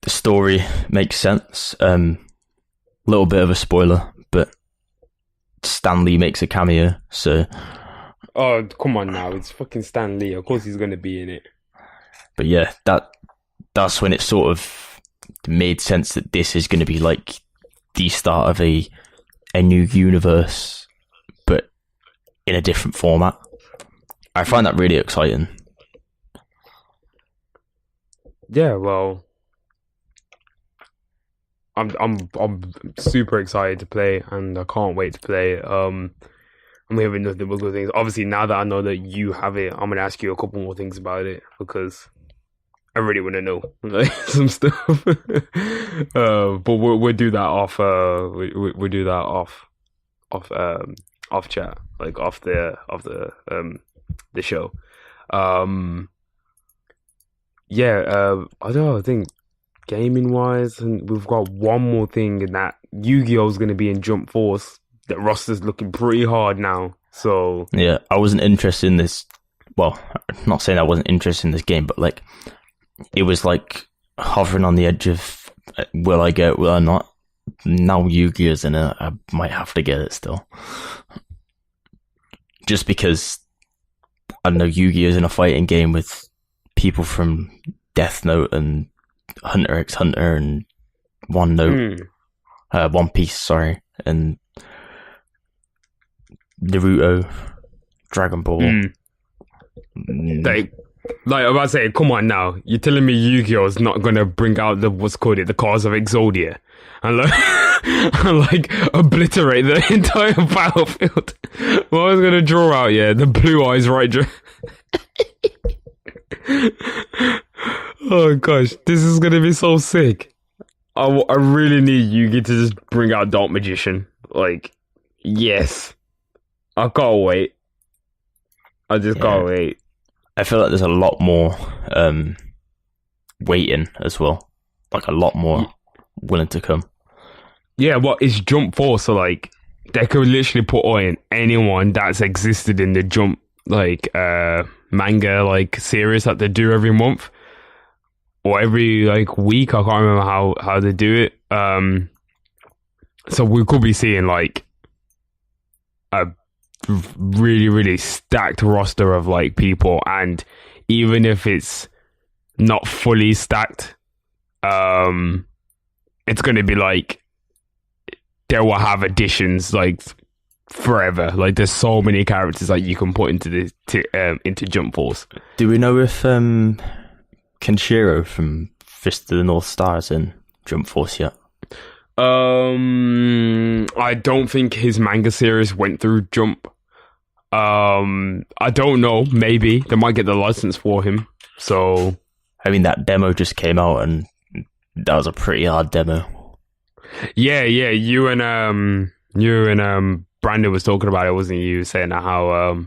the story makes sense. Little bit of a spoiler, but Stan Lee makes a cameo. So, oh come on now, it's fucking Stan Lee. Of course he's gonna be in it. But yeah, that's when it sort of made sense that this is going to be like the start of a new universe, but in a different format. I find that really exciting. Yeah, well, I'm super excited to play, and I can't wait to play. I'm hearing nothing but good things. Obviously, now that I know that you have it, I'm gonna ask you a couple more things about it because I really want to know like some stuff. But we'll do that off. We'll do that off chat, like off the show. I don't know. I think gaming wise, and we've got one more thing in that Yu-Gi-Oh's going to be in Jump Force. That roster's looking pretty hard now. So yeah, I wasn't interested in this. Well, I'm not saying I wasn't interested in this game, but like it was like hovering on the edge of will I get it, will I not? Now Yu-Gi-Oh's in it, I might have to get it still. Just because I know Yu-Gi-Oh's in a fighting game with people from Death Note and Hunter x Hunter and One Piece, sorry, and Naruto, Dragon Ball. Like I'm about to say, come on now, you're telling me Yu-Gi-Oh is not gonna bring out the Cars of Exodia and like obliterate the entire battlefield? Well, I was gonna draw out, the Blue Eyes right. Oh gosh, this is gonna be so sick. I really need Yugi to just bring out Dark Magician. Like, yes, I can't wait. I just can't wait. I feel like there's a lot more waiting as well. Like a lot more willing to come. Yeah, well, it's Jump Force, so like they could literally put on anyone that's existed in the Jump manga like series that they do every month or every like week. I can't remember how they do it. So we could be seeing like a really, really stacked roster of like people, and even if it's not fully stacked, it's going to be like they will have additions like forever. Like there's so many characters that you can put into into Jump Force. Do we know if Kenshiro from Fist of the North Star is in Jump Force yet? I don't think his manga series went through Jump. I don't know. Maybe they might get the license for him. So, I mean, that demo just came out, and that was a pretty hard demo. Yeah. You and Brandon was talking about it, wasn't you? Saying how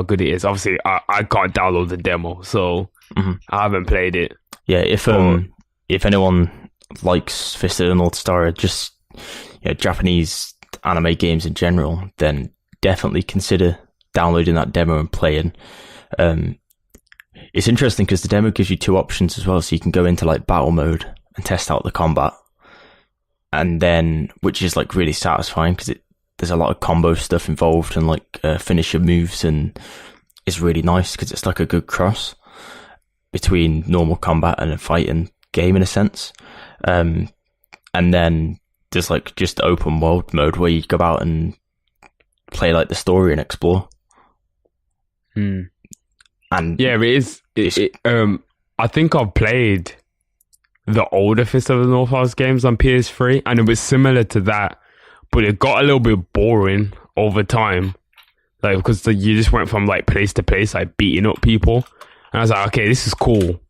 good it is. Obviously, I can't download the demo, so I haven't played it. Yeah, if anyone likes Fist of the North Star, just Japanese anime games in general, then definitely consider downloading that demo and playing. It's interesting because the demo gives you two options as well, so you can go into like battle mode and test out the combat, and then which is like really satisfying because there's a lot of combo stuff involved and like finisher moves, and it's really nice because it's like a good cross between normal combat and a fighting game in a sense. And then there's like just open world mode where you go out and play like the story and explore. And yeah, it is. I think I've played the older Fist of the North Star games on PS3, and it was similar to that, but it got a little bit boring over time, like because you just went from like place to place, like beating up people, and I was like, okay, this is cool,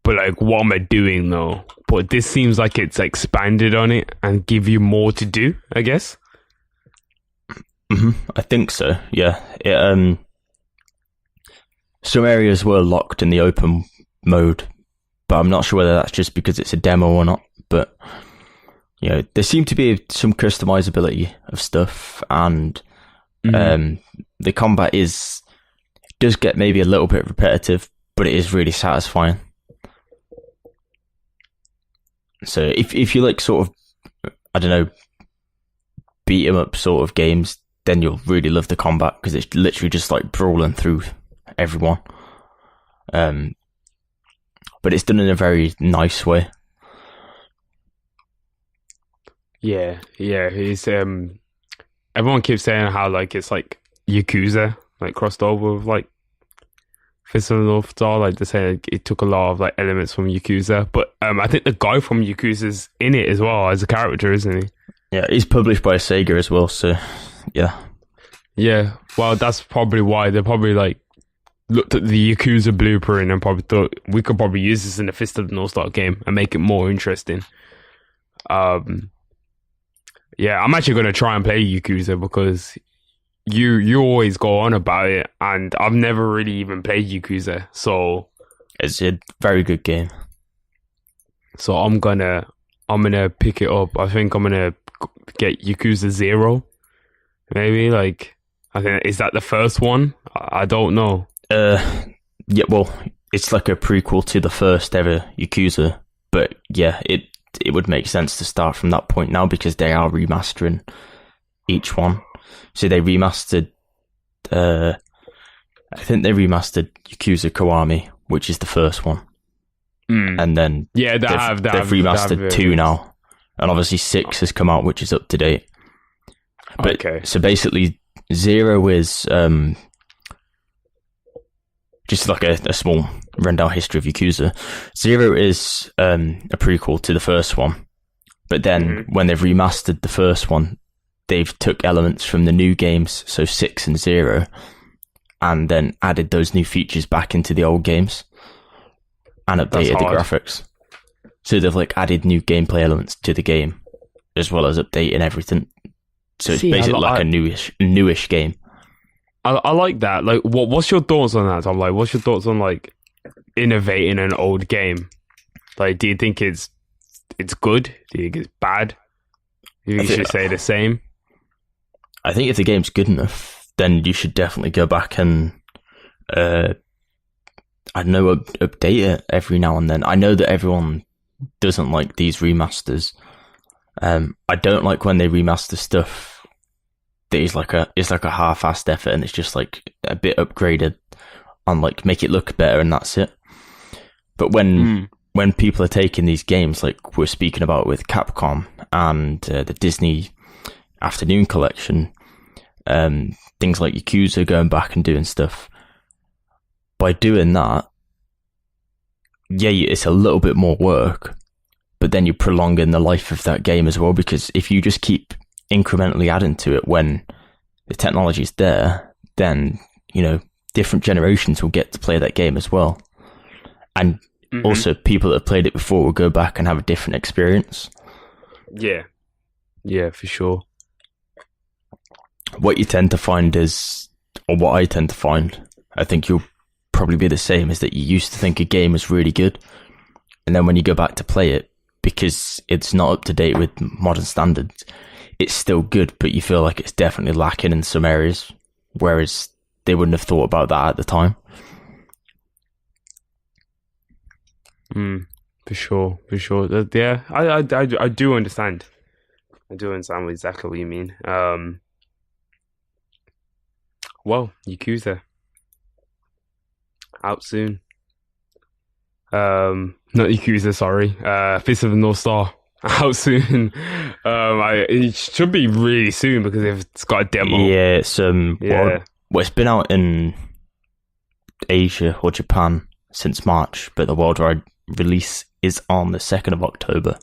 but like, what am I doing though? But this seems like it's expanded on it and give you more to do, I guess. I think so. Yeah. Some areas were locked in the open mode, but I'm not sure whether that's just because it's a demo or not. But there seemed to be some customizability of stuff, and the combat does get maybe a little bit repetitive, but it is really satisfying. So if you like sort of, I don't know, beat 'em up sort of games, then you'll really love the combat, because it's literally just like brawling through everyone. But it's done in a very nice way. Yeah. He's everyone keeps saying how like it's like Yakuza, like crossed over with like Fist of the North Star. Like they say like, it took a lot of like elements from Yakuza, but I think the guy from Yakuza's in it as well as a character, isn't he? Yeah, he's published by Sega as well, so yeah. Yeah, well, that's probably why they probably like looked at the Yakuza blueprint and probably thought we could probably use this in the Fist of the North Star game and make it more interesting. Yeah, I'm actually going to try and play Yakuza because you always go on about it, and I've never really even played Yakuza, so it's a very good game. So I'm gonna pick it up. I think I'm gonna get Yakuza 0, maybe. Like, I think, is that the first one? I don't know. Yeah, well, it's like a prequel to the first ever Yakuza, but yeah, it would make sense to start from that point now, because they are remastering each one. So they remastered, I think they remastered Yakuza Kiwami, which is the first one. And then they've remastered 2 now. And obviously 6 has come out, which is up to date. But, okay. So basically 0 is just like a small rundown history of Yakuza. 0 is a prequel to the first one. But then when they've remastered the first one, they've took elements from the new games, so 6 and 0, and then added those new features back into the old games and updated the graphics. So they've like added new gameplay elements to the game, as well as updating everything. So it's basically like a newish game. I like that. Like, what's your thoughts on that, Tom? Like, what's your thoughts on like innovating an old game? Like, do you think it's good? Do you think it's bad? Do you think you should say the same? I think if the game's good enough, then you should definitely go back and I don't know, update it every now and then. I know that everyone doesn't like these remasters. I don't like when they remaster stuff that is like a half-assed effort, and it's just like a bit upgraded and like make it look better, and that's it. But when people are taking these games, like we're speaking about with Capcom and the Disney Afternoon Collection, things like Yakuza, going back and doing stuff, by doing that, yeah, it's a little bit more work, but then you're prolonging the life of that game as well, because if you just keep incrementally adding to it when the technology's there, then, different generations will get to play that game as well. And also people that have played it before will go back and have a different experience. Yeah. Yeah, for sure. What you tend to find is, or what I tend to find, I think you'll probably be the same, is that you used to think a game was really good, and then when you go back to play it, because it's not up to date with modern standards, it's still good, but you feel like it's definitely lacking in some areas, whereas they wouldn't have thought about that at the time. For sure. Yeah, I do understand. I do understand exactly what you mean. Well, Yakuza out soon. Not Yakuza, sorry. Fist of the North Star out soon. It should be really soon because it's got a demo. Yeah, it's it's been out in Asia or Japan since March, but the worldwide release is on the 2nd of October.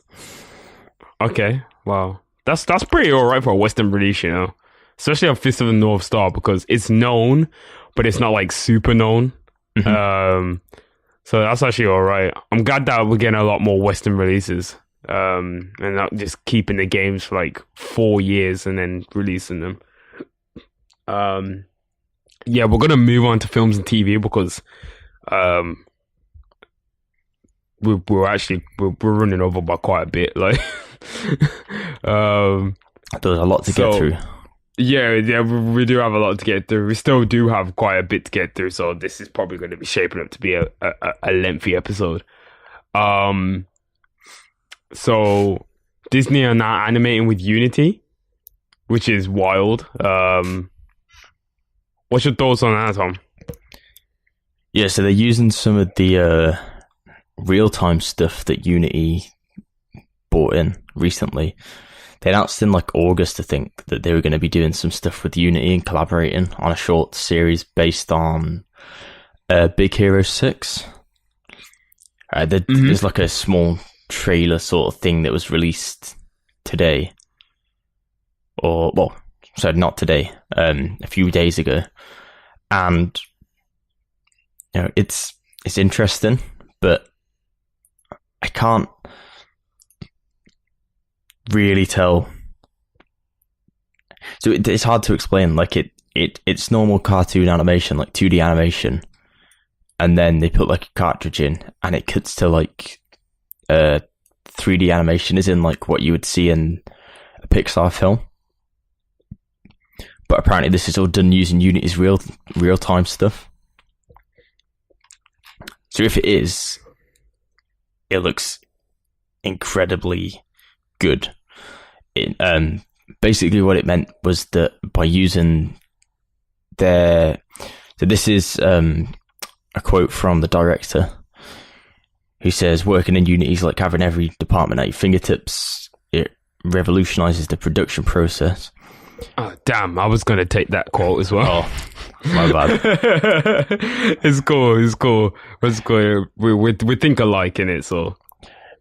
Okay, wow. That's pretty alright for a Western release, especially on Fist of the North Star, because it's known, but it's not like super known. So that's actually alright. I'm glad that we're getting a lot more Western releases, and not just keeping the games for like 4 years and then releasing them. Yeah, we're gonna move on to films and TV because we're running over by quite a bit. Like, There's a lot to get through. Yeah, we do have a lot to get through. We still do have quite a bit to get through, so this is probably going to be shaping up to be a lengthy episode. So Disney are now animating with Unity, which is wild. What's your thoughts on that, Tom? Yeah, so they're using some of the real-time stuff that Unity brought in recently. They announced in like August, I think, that they were going to be doing some stuff with Unity and collaborating on a short series based on Big Hero 6. There's like a small trailer sort of thing that was released today. Not today, a few days ago. And, you know, it's interesting, but I can't really tell. So it's hard to explain. Like it's normal cartoon animation, like 2D animation, and then they put like a cartridge in, and it cuts to like 3D animation, as in like what you would see in a Pixar film. But apparently, this is all done using Unity's real time stuff. So if it is, it looks incredibly good. Basically what it meant was that by using so this is a quote from the director, who says, working in Unity is like having every department at your fingertips. It revolutionizes the production process. Oh, damn, I was going to take that quote as well. Oh, my bad. It's cool. We think alike in it, so.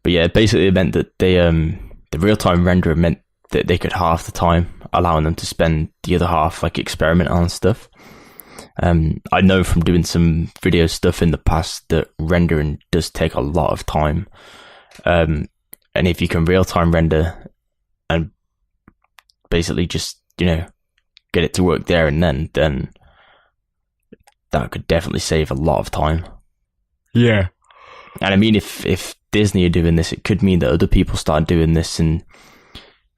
But yeah, basically it meant that they the real-time renderer meant that they could halve the time, allowing them to spend the other half like experimenting on stuff. I know from doing some video stuff in the past that rendering does take a lot of time. And if you can real-time render and basically just, you know, get it to work there and then that could definitely save a lot of time. Yeah. And I mean, if Disney are doing this, it could mean that other people start doing this. And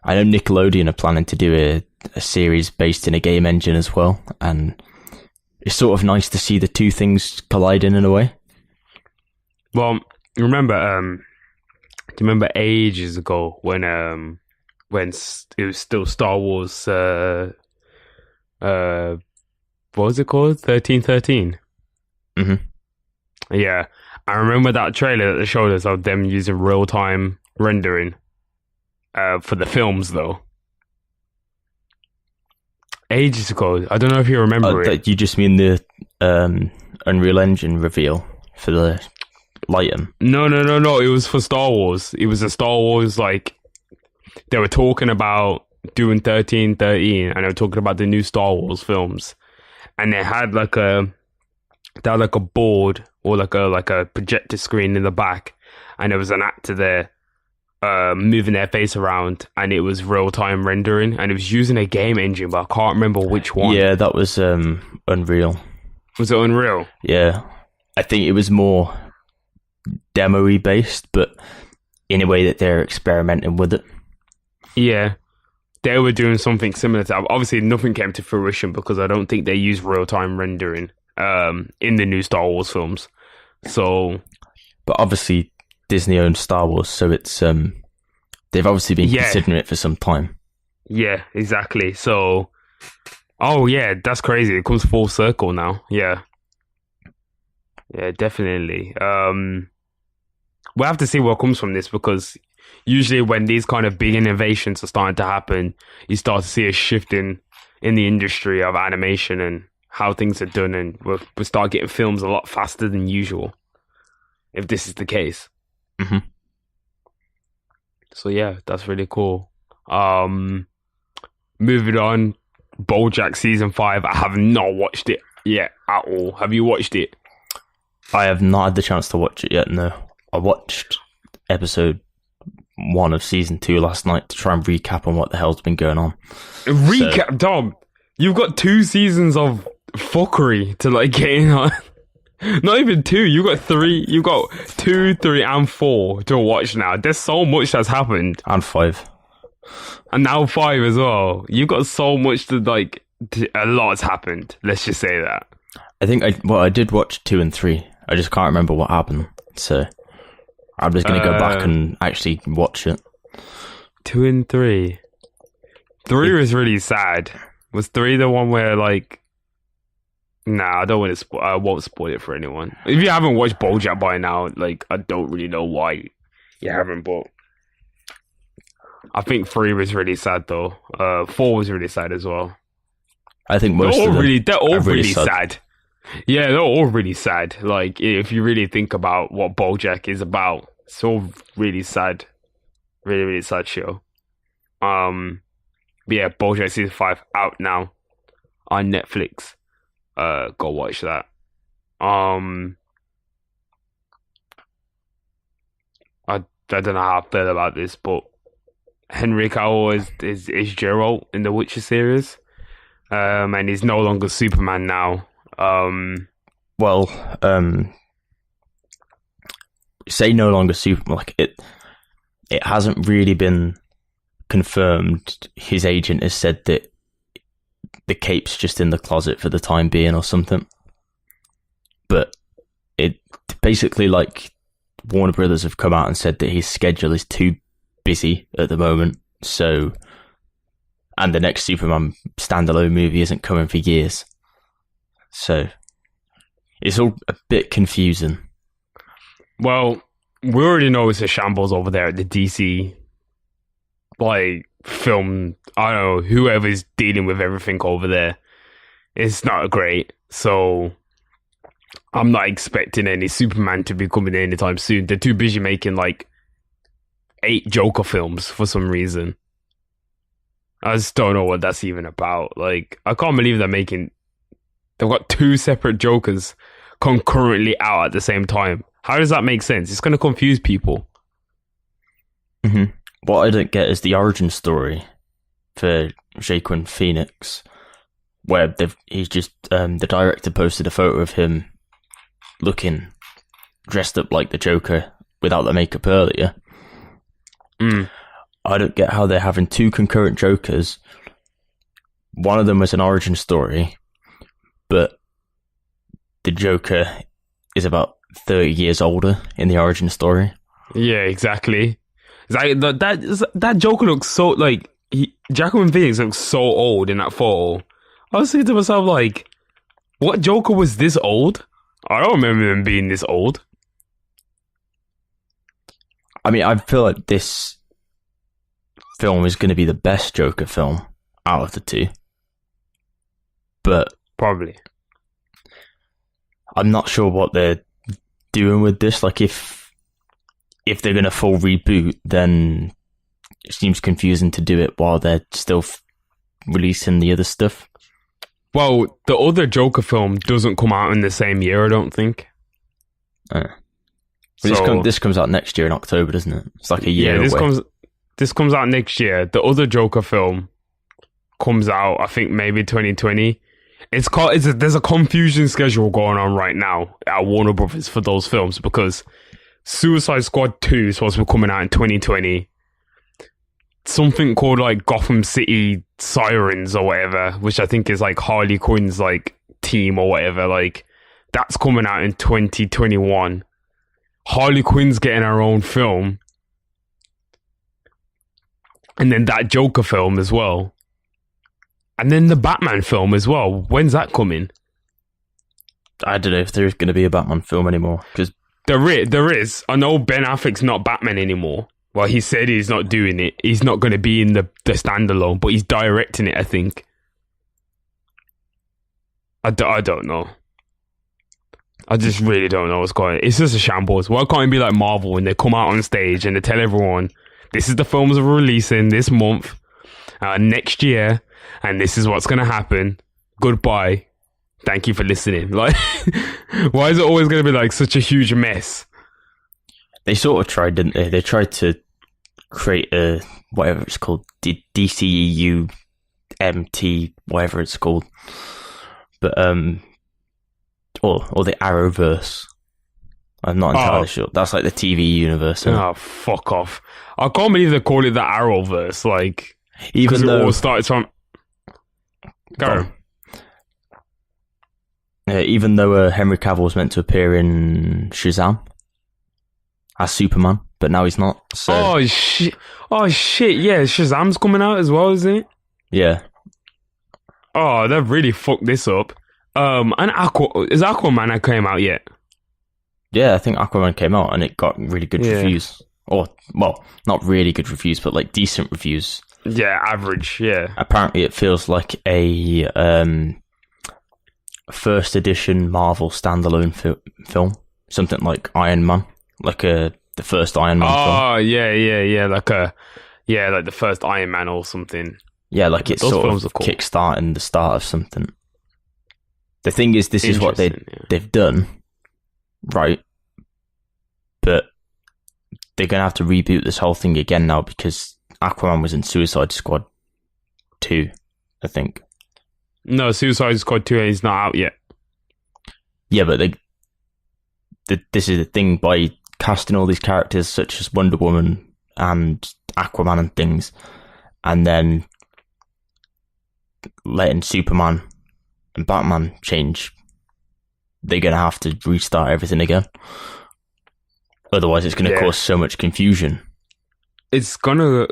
I know Nickelodeon are planning to do a series based in a game engine as well. And it's sort of nice to see the two things colliding in a way. Well, remember, do you remember ages ago when it was still Star Wars, what was it called? 1313? Mm-hmm. Yeah. I remember that trailer that they showed us of them using real-time rendering for the films, though. Ages ago. I don't know if you remember it. You just mean the Unreal Engine reveal for the Lighten? No. It was for Star Wars. It was a Star Wars, like, they were talking about doing 1313, and they were talking about the new Star Wars films. And they had like a board or like a projector screen in the back, and there was an actor there moving their face around, and it was real-time rendering, and it was using a game engine, but I can't remember which one. Yeah, that was Unreal. Was it Unreal? Yeah. I think it was more demo-y based, but in a way that they're experimenting with it. Yeah. They were doing something similar to that. Obviously, nothing came to fruition because I don't think they use real-time rendering in the new Star Wars films. So, but obviously Disney owns Star Wars, so it's they've obviously been considering it for some time. Yeah, exactly. So, oh yeah, that's crazy. It comes full circle now. Yeah, definitely. We'll have to see what comes from this, because usually when these kind of big innovations are starting to happen, you start to see a shift in the industry of animation and how things are done, and we'll start getting films a lot faster than usual, if this is the case. Mm-hmm. So yeah, that's really cool. Moving on, BoJack Season 5. I have not watched it yet at all. Have you watched it? I have not had the chance to watch it yet, no. I watched episode 1 of Season 2 last night to try and recap on what the hell's been going on. Recap, Tom? You've got 2 seasons of fuckery to like get in on. Not even 2. You got 3. You got 2, 3, and 4 to watch now. There's so much that's happened, And 5. and now 5 as well. You got so much to like. A lot has happened. Let's just say that. I think I did watch 2 and 3. I just can't remember what happened. So I'm just gonna go back and actually watch it. 2 and 3. 3 was really sad. Was 3 the one where like? Nah, I don't want to. I won't spoil it for anyone. If you haven't watched BoJack by now, like I don't really know why you haven't. But I think 3 was really sad though. 4 was really sad as well. I think most of them they're all are really sad. Yeah, they're all really sad. Like if you really think about what BoJack is about, it's all really sad. Really, really sad show. But yeah, BoJack season 5 out now on Netflix. Go watch that. I don't know how I feel about this, but Henry Cavill is Geralt in the Witcher series, and he's no longer Superman now. Say no longer Superman. Like it hasn't really been confirmed. His agent has said that the cape's just in the closet for the time being or something. But it basically, like, Warner Brothers have come out and said that his schedule is too busy at the moment. So, and the next Superman standalone movie isn't coming for years. So, it's all a bit confusing. Well, we already know it's a shambles over there at the DC, like, film. I don't know, whoever's dealing with everything over there, it's not great. So I'm not expecting any Superman to be coming anytime soon. They're too busy making like 8 Joker films for some reason. I just don't know what that's even about. Like, I can't believe they've got 2 separate Jokers concurrently out at the same time. How does that make sense? It's going to confuse people. Mm-hmm. What I don't get is the origin story for Joaquin Phoenix, where he's just the director posted a photo of him looking dressed up like the Joker without the makeup earlier. I don't get how they're having 2 concurrent Jokers. One of them was an origin story, but the Joker is about 30 years older in the origin story. Yeah, exactly. Like, that Joker looks so, like, Joaquin Phoenix looks so old in that photo. I was thinking to myself, like, what Joker was this old? I don't remember him being this old. I mean, I feel like this film is going to be the best Joker film out of the 2. But probably. I'm not sure what they're doing with this. Like, if they're going to full reboot, then it seems confusing to do it while they're still releasing the other stuff. Well, the other Joker film doesn't come out in the same year, I don't think. This comes out next year in October, doesn't it? It's like a year away. This comes out next year. The other Joker film comes out, I think, maybe 2020. There's a confusion schedule going on right now at Warner Brothers for those films, because Suicide Squad 2 is supposed to be coming out in 2020. Something called like Gotham City Sirens or whatever, which I think is like Harley Quinn's like team or whatever, like that's coming out in 2021. Harley Quinn's getting her own film, and then that Joker film as well, and then the Batman film as well. When's that coming? I don't know if there's going to be a Batman film anymore, because there is. I know Ben Affleck's not Batman anymore. Well, he said he's not doing it. He's not going to be in the standalone, but he's directing it, I think. I don't know. I just really don't know what's going on. It's just a shambles. Why can't it be like Marvel when they come out on stage and they tell everyone, this is the films we're releasing this month, next year, and this is what's going to happen. Goodbye. Thank you for listening. Like, why is it always going to be like such a huge mess? They sort of tried, didn't they? They tried to create a, whatever it's called, DCEU MT, whatever it's called. But or the Arrowverse. I'm not entirely sure. That's like the TV universe. Oh, fuck off! I can't believe they call it the Arrowverse. Like, even though it all started from. Go. Even though Henry Cavill was meant to appear in Shazam as Superman, but now he's not. So. Oh shit! Yeah, Shazam's coming out as well, isn't it? Yeah. Oh, they've really fucked this up. And is Aquaman that came out yet? Yeah, I think Aquaman came out and it got really good reviews. Or, well, not really good reviews, but like decent reviews. Yeah, average, yeah. Apparently it feels like a first edition Marvel standalone film. Something like Iron Man. Like the first Iron Man film. Oh, yeah. Like the first Iron Man or something. Yeah, like it's sort of cool. Kickstarting the start of something. The thing is, this is what they've done, right? But they're going to have to reboot this whole thing again now because Aquaman was in Suicide Squad 2, I think. No, Suicide Squad 2 is not out yet. Yeah, but this is the thing, by casting all these characters such as Wonder Woman and Aquaman and things, and then letting Superman and Batman change, they're going to have to restart everything again. Otherwise, it's going to cause so much confusion. It was going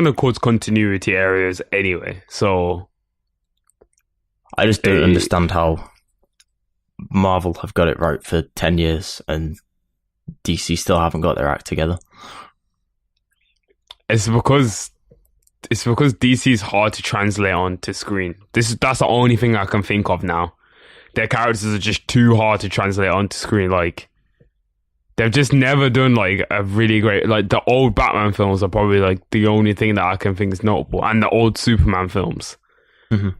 to cause continuity errors anyway, so... I just don't understand how Marvel have got it right for 10 years and DC still haven't got their act together. It's because DC is hard to translate onto screen. That's the only thing I can think of now. Their characters are just too hard to translate onto screen. Like, they've just never done like a really great. Like, the old Batman films are probably like the only thing that I can think is notable, and the old Superman films. Mm-hmm.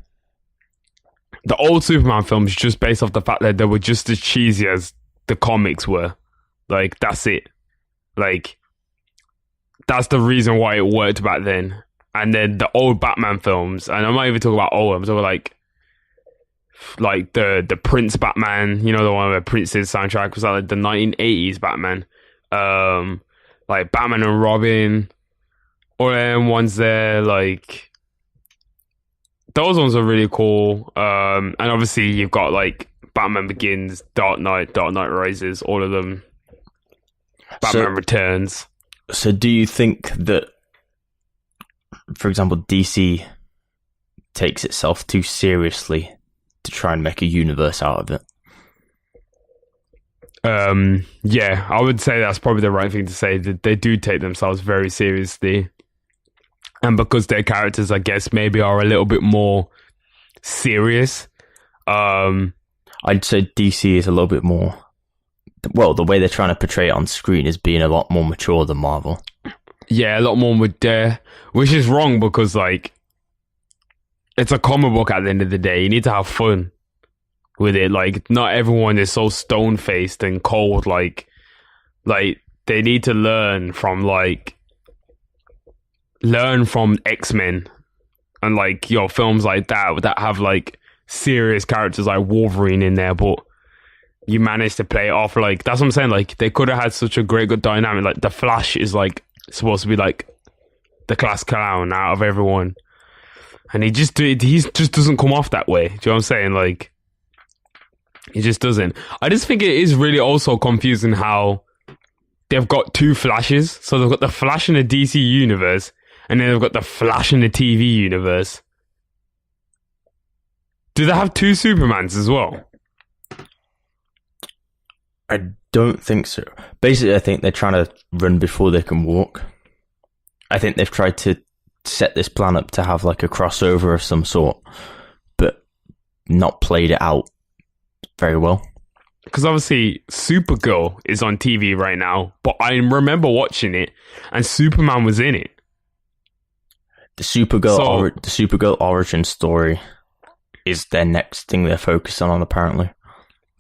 The old Superman films, just based off the fact that they were just as cheesy as the comics were. Like, that's it. Like, that's the reason why it worked back then. And then the old Batman films, and I'm not even talking about old, I'm talking like the Prince Batman, you know, the one where Prince's soundtrack was like the 1980s Batman. Like Batman and Robin, all them ones there, like those ones are really cool. And obviously you've got like Batman Begins, Dark Knight Rises, all of them. Batman Returns. So do you think that, for example, DC takes itself too seriously to try and make a universe out of it? Yeah, I would say that's probably the right thing to say. That they do take themselves very seriously, and because their characters, I guess, maybe are a little bit more serious. I'd say DC is a little bit more. Well, the way they're trying to portray it on screen is being a lot more mature than Marvel. Yeah, a lot more with which is wrong because, like, it's a comic book at the end of the day. You need to have fun with it. Like, not everyone is so stone-faced and cold. Like they need to learn from X-Men and, like, films like that have, like, serious characters like Wolverine in there, but you manage to play it off. Like, that's what I'm saying. Like, they could have had such a great, good dynamic. Like, the Flash is, like, supposed to be like the class clown out of everyone, and he just doesn't come off that way. Do you know what I'm saying? Like, he just doesn't. I just think it is really also confusing how they've got two Flashes. So they've got the Flash in the DC universe, and then they've got the Flash in the TV universe. Do they have two Supermans as well? I don't think so. Basically, I think they're trying to run before they can walk. I think they've tried to set this plan up to have like a crossover of some sort, but not played it out very well. Because obviously Supergirl is on TV right now, but I remember watching it and Superman was in it. The Supergirl origin story is their next thing they're focusing on, apparently,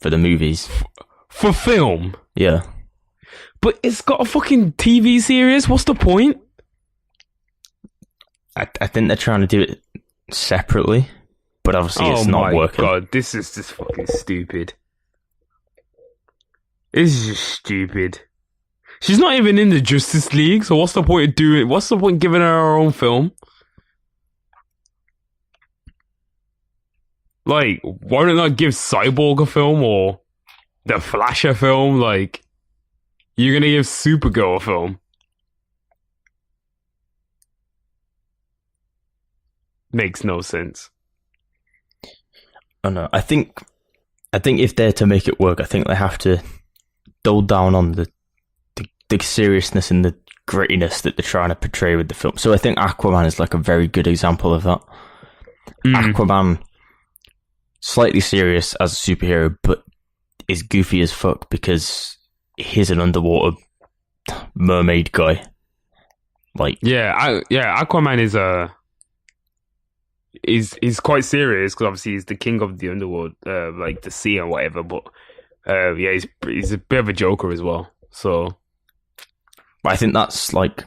for the movies. For film? Yeah. But it's got a fucking TV series? What's the point? I think they're trying to do it separately, but obviously it's not my working. God, this is just fucking stupid. This is just stupid. She's not even in the Justice League, so what's the point of doing? What's the point of giving her own film? Like, why don't I give Cyborg a film or the Flash a film? Like, you're gonna give Supergirl a film? Makes no sense. I know. I think if they're to make it work, I think they have to dull down on the seriousness and the grittiness that they're trying to portray with the film. So I think Aquaman is like a very good example of that. Aquaman, slightly serious as a superhero, but is goofy as fuck because he's an underwater mermaid guy. Like, Aquaman is quite serious because obviously he's the king of the underworld, like the sea and whatever. But he's a bit of a joker as well. So I think that's like,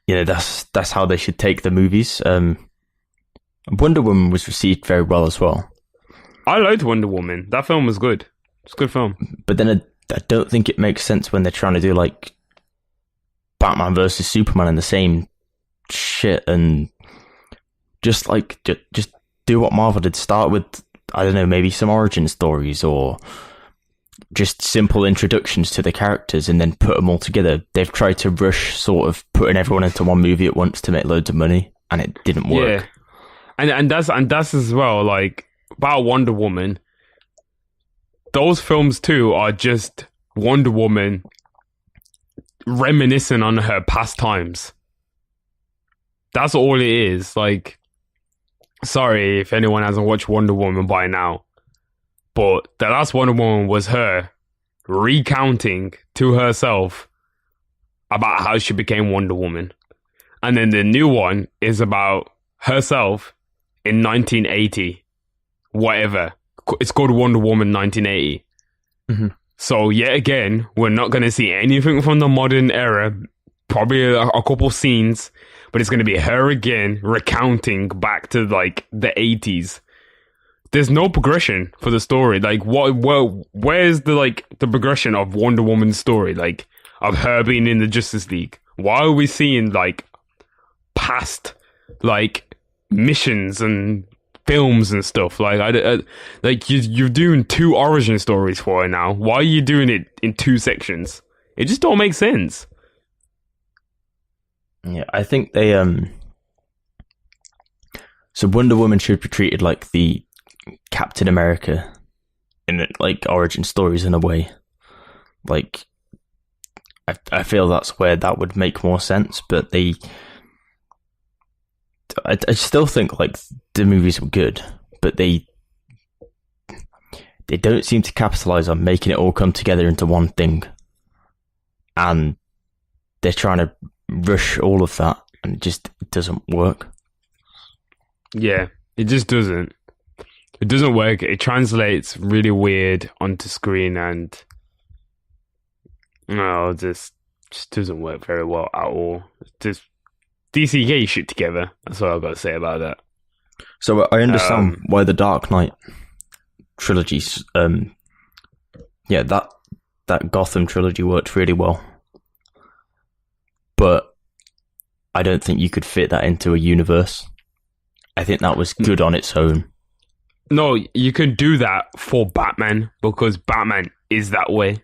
that's how they should take the movies. Wonder Woman was received very well as well. I liked Wonder Woman. That film was good. It's a good film. But then I don't think it makes sense when they're trying to do like Batman versus Superman in the same shit, and just do what Marvel did. Start with, I don't know, maybe some origin stories or just simple introductions to the characters and then put them all together. They've tried to rush sort of putting everyone into one movie at once to make loads of money, and it didn't work. Yeah. And that's as well, like, about Wonder Woman, those films too are just Wonder Woman reminiscing on her past times. That's all it is. Like, sorry if anyone hasn't watched Wonder Woman by now, but the last Wonder Woman was her recounting to herself about how she became Wonder Woman. And then the new one is about herself in 1980. Whatever. It's called Wonder Woman 1980. Mm-hmm. So, yet again, we're not going to see anything from the modern era. Probably a couple scenes, but it's going to be her again recounting back to like the 80s. There's no progression for the story. Like, where's the progression of Wonder Woman's story? Like, of her being in the Justice League? Why are we seeing like past like missions and films and stuff? Like, you're doing 2 origin stories for her now. Why are you doing it in 2 sections? It just don't make sense. Yeah, I think they so Wonder Woman should be treated like the Captain America in like origin stories in a way. Like, I feel that's where that would make more sense, but I still think like the movies were good, but they don't seem to capitalize on making it all come together into one thing, and they're trying to rush all of that, and it just doesn't work. Yeah, it just doesn't. It doesn't work. It translates really weird onto screen, and no, just doesn't work very well at all. Just DC, get your shit together. That's what I've got to say about that. So I understand why the Dark Knight trilogies, that Gotham trilogy worked really well, but I don't think you could fit that into a universe. I think that was good on its own. No, you can do that for Batman because Batman is that way.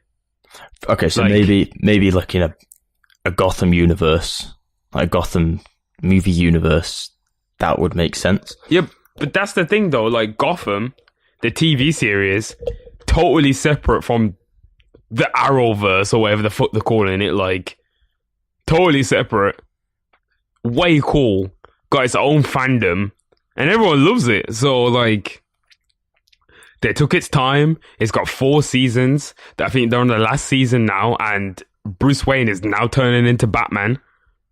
Okay, so maybe like in a Gotham universe, like a Gotham movie universe, that would make sense. Yeah, but that's the thing though. Like Gotham, the TV series, totally separate from the Arrowverse or whatever the fuck they're calling it. Like, totally separate. Way cool. Got its own fandom, and everyone loves it. So like, they took its time. It's got 4 seasons. I think they're on the last season now, and Bruce Wayne is now turning into Batman.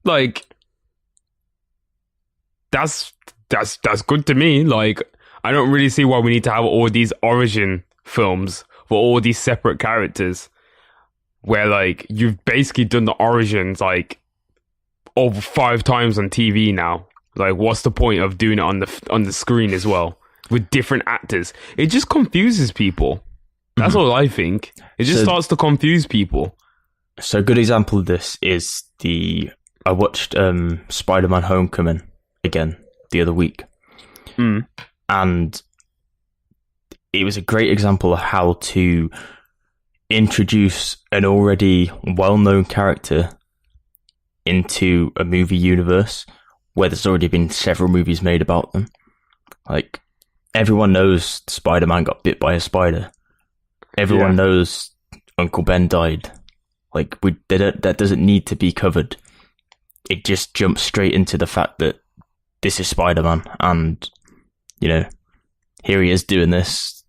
Like, that's good to me. Like, I don't really see why we need to have all these origin films for all these separate characters, where like you've basically done the origins like over 5 times on TV now. Like, what's the point of doing it on the screen as well with different actors? It just confuses people. That's all I think. It just starts to confuse people. So a good example of this is I watched Spider-Man Homecoming again the other week. And it was a great example of how to introduce an already well-known character into a movie universe where there's already been several movies made about them. Like, everyone knows Spider-Man got bit by a spider. Everyone knows Uncle Ben died. Like, that doesn't need to be covered. It just jumps straight into the fact that this is Spider-Man, and, you know, here he is doing this.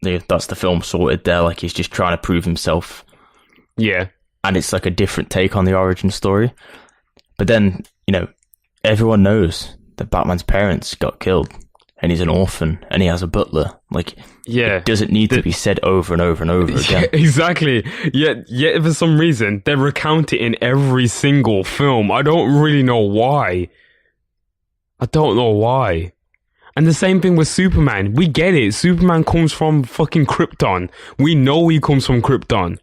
That's the film sorted there. Like, he's just trying to prove himself. Yeah. And it's like a different take on the origin story. But then, you know, everyone knows that Batman's parents got killed, and he's an orphan, and he has a butler. Like, it doesn't need to be said over and over and over again. Exactly. Yet for some reason, they recount it in every single film. I don't really know why. And the same thing with Superman. We get it. Superman comes from fucking Krypton. We know he comes from Krypton.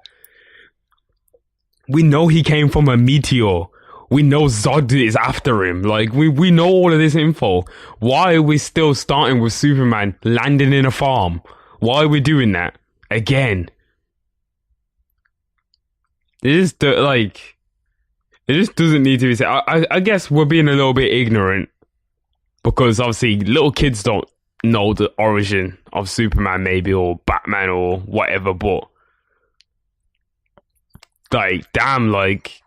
We know he came from a meteor. We know Zod is after him. Like, we know all of this info. Why are we still starting with Superman landing in a farm? Why are we doing that again? It just doesn't need to be said. I guess we're being a little bit ignorant because obviously little kids don't know the origin of Superman, maybe, or Batman or whatever. But like, damn, like.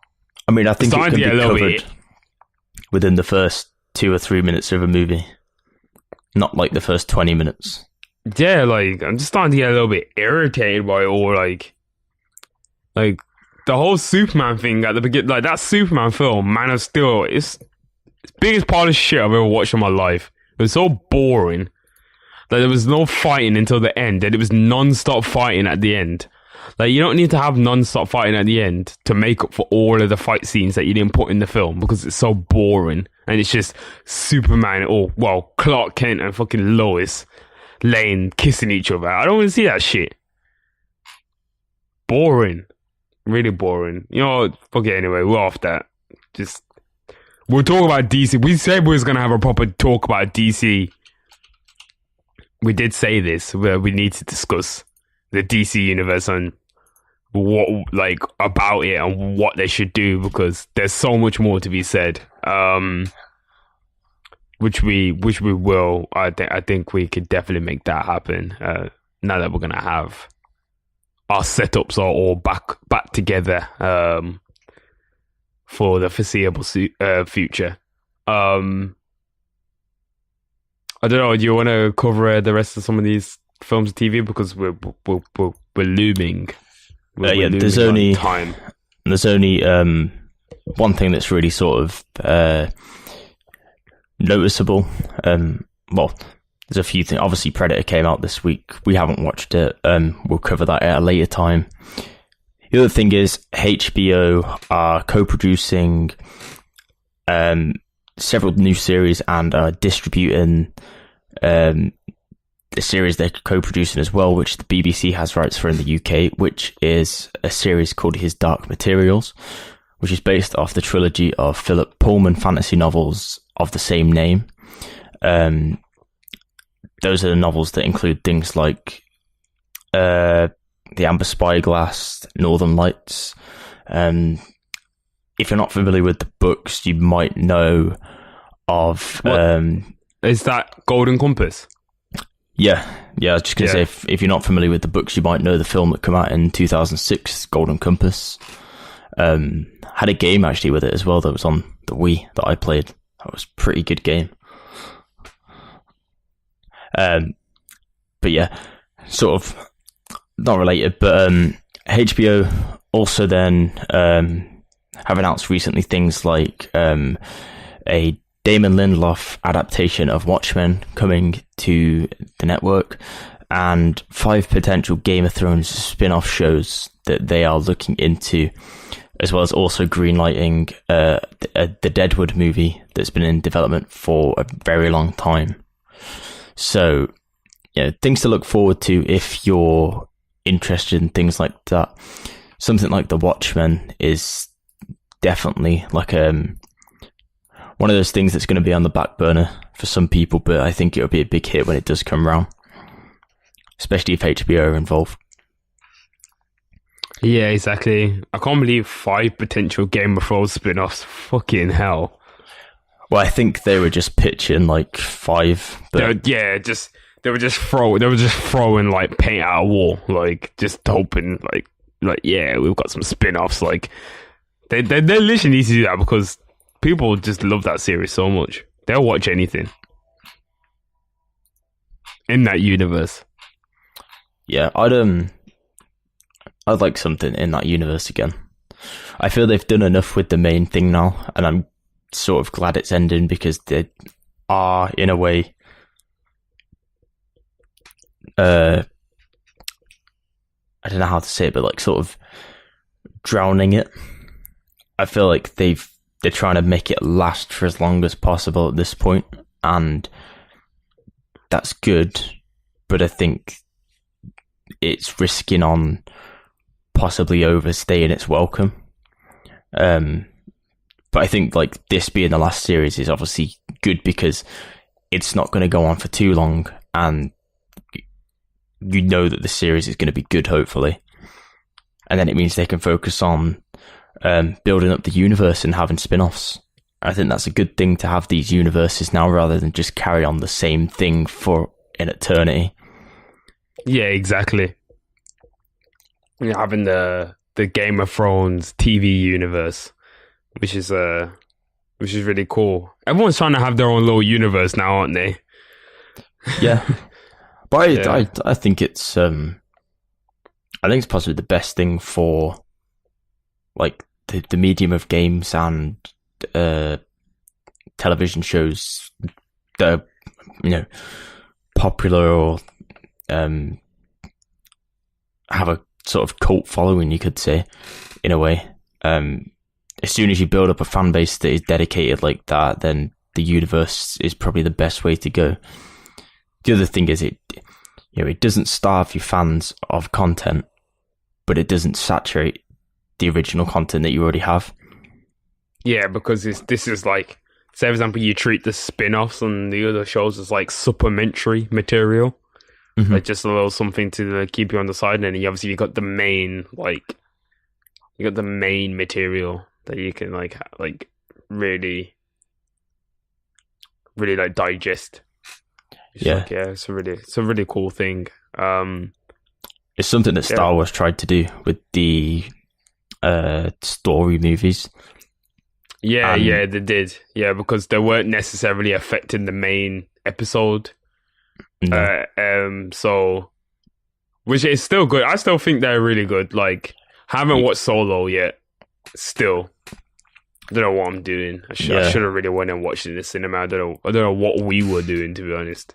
I mean, I think it can be covered within the first 2 or 3 minutes of a movie, not like the first 20 minutes. Yeah, like, I'm just starting to get a little bit irritated by it all, like the whole Superman thing at the beginning, like, that Superman film, Man of Steel, it's the biggest part of shit I've ever watched in my life. It was so boring. Like, there was no fighting until the end, and it was non-stop fighting at the end. Like, you don't need to have non-stop fighting at the end to make up for all of the fight scenes that you didn't put in the film, because it's so boring. And it's just Superman, or, well, Clark Kent and fucking Lois Lane kissing each other. I don't want to see that shit. Boring. Really boring. You know, fuck it anyway, we're off that. Just, we'll talk about DC. We said we was going to have a proper talk about DC. We did say this, where we need to discuss the DC universe and what, like, about it and what they should do, because there's so much more to be said. Which we will. I think we could definitely make that happen. Now that we're gonna have our setups are all back together for the foreseeable future. I don't know. Do you want to cover the rest of some of these films and TV, because we're looming. There's only time. There's only one thing that's really sort of noticeable. Well, there's a few things. Obviously, Predator came out this week. We haven't watched it. We'll cover that at a later time. The other thing is HBO are co-producing several new series and are distributing the series they're co-producing as well, which the BBC has rights for in the UK, which is a series called His Dark Materials, which is based off the trilogy of Philip Pullman fantasy novels of the same name. Those are the novels that include things like The Amber Spyglass, Northern Lights. If you're not familiar with the books, you might know of... is that Golden Compass? Yeah, I was just going to say, if you're not familiar with the books, you might know the film that came out in 2006, Golden Compass. Had a game, actually, with it as well that was on the Wii that I played. That was a pretty good game. But yeah, sort of not related, but HBO also then have announced recently things like a Damon Lindelof adaptation of Watchmen coming to the network, and 5 potential Game of Thrones spin-off shows that they are looking into as well as also greenlighting the Deadwood movie that's been in development for a very long time. So, things to look forward to if you're interested in things like that. Something like The Watchmen is definitely like one of those things that's going to be on the back burner for some people, but I think it'll be a big hit when it does come around, especially if HBO are involved. Yeah, exactly. I can't believe 5 potential Game of Thrones spin-offs. Fucking hell. Well, I think they were just pitching like 5. But they were just throwing like paint at a wall, like just hoping like yeah, we've got some spin-offs. Like they literally need to do that because people just love that series so much. They'll watch anything in that universe. Yeah, I'd like something in that universe again. I feel they've done enough with the main thing now, and I'm sort of glad it's ending because they are, in a way, I don't know how to say it, but like sort of drowning it. I feel like they're trying to make it last for as long as possible at this point, and that's good, but I think it's risking on possibly overstaying its welcome. But I think like this being the last series is obviously good because it's not going to go on for too long, and you know that the series is going to be good, hopefully. And then it means they can focus on building up the universe and having spin-offs. I think that's a good thing to have these universes now rather than just carry on the same thing for an eternity. Yeah, exactly. You're having the Game of Thrones TV universe, which is really cool. Everyone's trying to have their own little universe now, aren't they? Yeah, but I think it's possibly the best thing for like the medium of games and television shows that are, popular or have a sort of cult following, you could say, in a way. As soon as you build up a fan base that is dedicated like that, then the universe is probably the best way to go. The other thing is it doesn't starve your fans of content, but it doesn't saturate the original content that you already have. Yeah, because this is like, say for example, you treat the spin-offs and the other shows as like supplementary material. Mm-hmm. Like just a little something to keep you on the side, and then you got the main material that you can like really like digest. It's a really cool thing. It's something that Star Wars tried to do with the story movies. Yeah, they did. Yeah, because they weren't necessarily affecting the main episode. No. So, which is still good. I still think they're really good. Like, haven't watched Solo yet. Still, I don't know what I'm doing. I should have really went and watched it in the cinema. I don't know what we were doing, to be honest.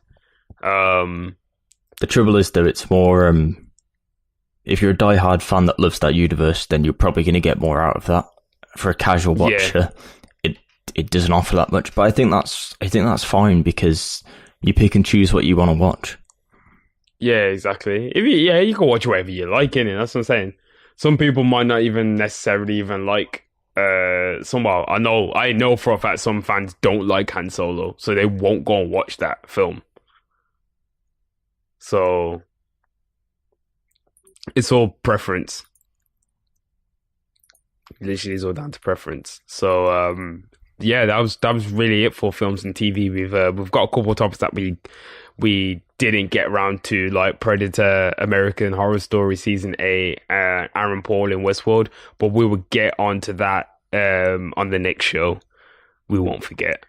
The trouble is, though, it's more. If you're a diehard fan that loves that universe, then you're probably going to get more out of that. For a casual watcher, it doesn't offer that much. But I think that's fine because you pick and choose what you want to watch. Yeah, exactly. You can watch whatever you like, innit? That's what I'm saying. Some people might not even necessarily even like. I know for a fact some fans don't like Han Solo, so they won't go and watch that film. So it's all preference. Literally, it's all down to preference. So that was really it for films and TV. We've got a couple of topics that we didn't get around to, like Predator, American Horror Story Season 8, Aaron Paul in Westworld, but we will get onto that on the next show. We won't forget.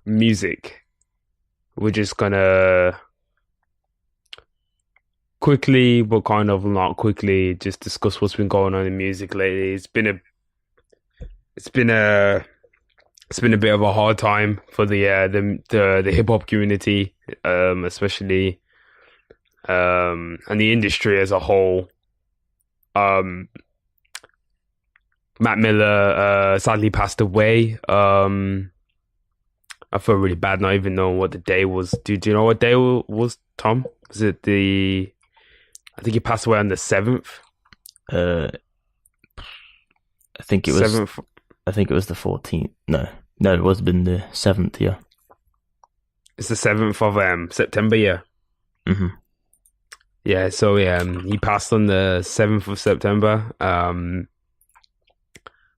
Music. We're just gonna quickly, but kind of not quickly, just discuss what's been going on in music lately. It's been a bit of a hard time for the hip hop community, especially, and the industry as a whole. Um, Matt Miller sadly passed away. I feel really bad not even knowing what the day was. Do you know what day was, Tom? Was it I think he passed away on the 7th. I think it was 7th. I think it was the 14th. No, it was been the 7th. Yeah. It's the 7th of September. Yeah. Mm-hmm. Yeah. So he passed on the 7th of September.